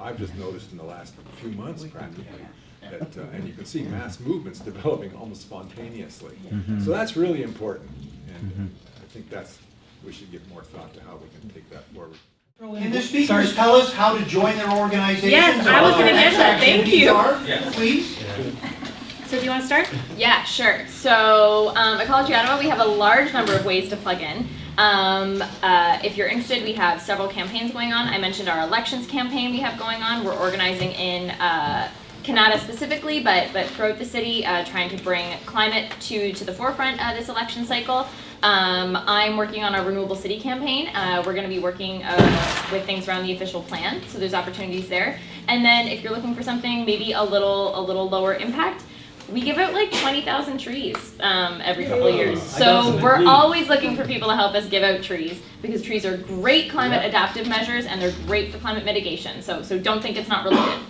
Speaker 3: I've just noticed in the last few months practically that, and you can see mass movements developing almost spontaneously. So that's really important. And I think we should give more thought to how we can take that forward.
Speaker 9: Can the speakers tell us how to join their organizations?
Speaker 1: Yes, I was going to get that. Thank you.
Speaker 6: Yes.
Speaker 9: Please.
Speaker 1: So do you want to start?
Speaker 4: Yeah, sure. So Ecology Ottawa, we have a large number of ways to plug in. If you're interested, we have several campaigns going on. I mentioned our elections campaign we have going on. We're organizing in Canada specifically, but throughout the city, trying to bring climate to the forefront this election cycle. I'm working on our Renewable City campaign. We're going to be working with things around the official plan, so there's opportunities there. And then if you're looking for something maybe a little lower impact, we give out like 20,000 trees every couple of years. So we're always looking for people to help us give out trees, because trees are great climate adaptive measures and they're great for climate mitigation. So don't think it's not related.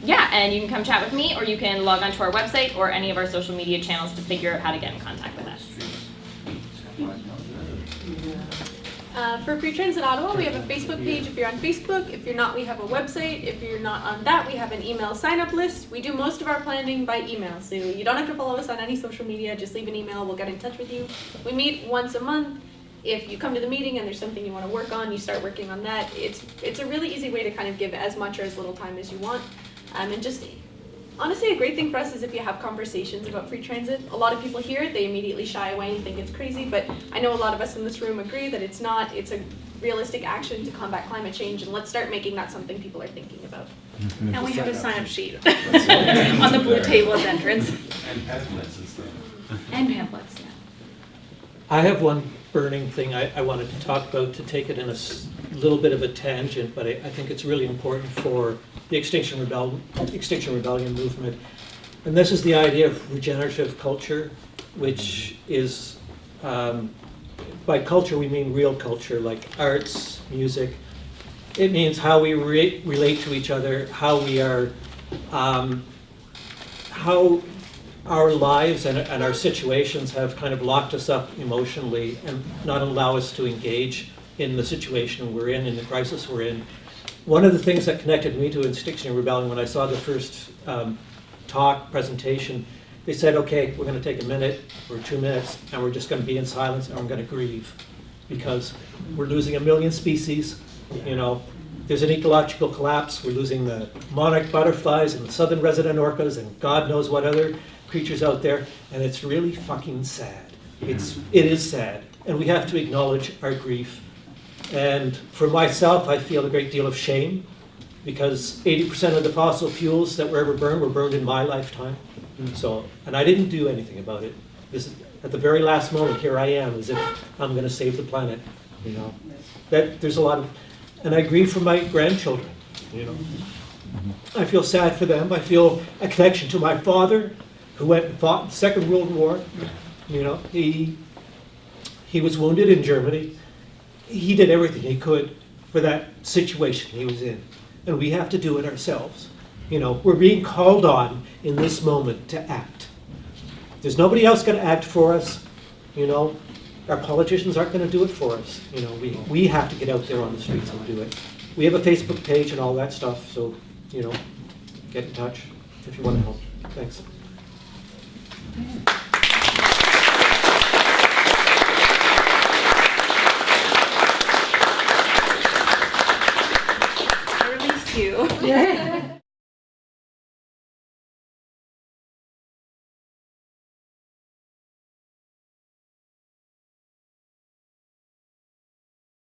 Speaker 4: Yeah, and you can come chat with me, or you can log onto our website or any of our social media channels to figure out how to get in contact with us.
Speaker 5: For Free Transit Ottawa, we have a Facebook page if you're on Facebook. If you're not, we have a website. If you're not on that, we have an email sign-up list. We do most of our planning by email, so you don't have to follow us on any social media. Just leave an email. We'll get in touch with you. We meet once a month. If you come to the meeting and there's something you want to work on, you start working on that. It's a really easy way to kind of give as much or as little time as you want. And just honestly, a great thing for us is if you have conversations about free transit. A lot of people hear it, they immediately shy away and think it's crazy, but I know a lot of us in this room agree that it's not. It's a realistic action to combat climate change, and let's start making that something people are thinking about.
Speaker 1: And we have a sign-up sheet on the blue table at the entrance.
Speaker 6: And pamphlets and stuff.
Speaker 1: And pamphlets, yeah.
Speaker 2: I have one burning thing I wanted to talk about, to take it in a little bit of a tangent, but I think it's really important for the Extinction Rebellion movement. And this is the idea of regenerative culture. which is, by culture we mean real culture, like arts, music. It means how we relate to each other, how we are, how our lives and our situations have kind of locked us up emotionally and not allow us to engage in the situation we're in the crisis we're in. One of the things that connected me to Extinction Rebellion when I saw the first presentation, they said, okay, we're going to take a minute or 2 minutes and we're just going to be in silence and we're going to grieve because we're losing 1 million species, you know. There's an ecological collapse. We're losing the monarch butterflies and the southern resident orcas and God knows what other creatures out there, and it's really fucking sad. It is sad, and we have to acknowledge our grief. And for myself, I feel a great deal of shame because 80% of the fossil fuels that were ever burned were burned in my lifetime. So, and I didn't do anything about it. This is, at the very last moment, here I am, as if I'm going to save the planet. You know, that there's a lot of, and I grieve for my grandchildren. You know, I feel sad for them. I feel a connection to my father, who went and fought in the Second World War. You know, he was wounded in Germany. He did everything he could for that situation he was in, and we have to do it ourselves. You know, we're being called on in this moment to act. There's nobody else going to act for us. You know, our politicians aren't going to do it for us. You know, we have to get out there on the streets and do it. We have a Facebook page and all that stuff, so, you know, get in touch if you want to help. Thanks.
Speaker 1: I released you.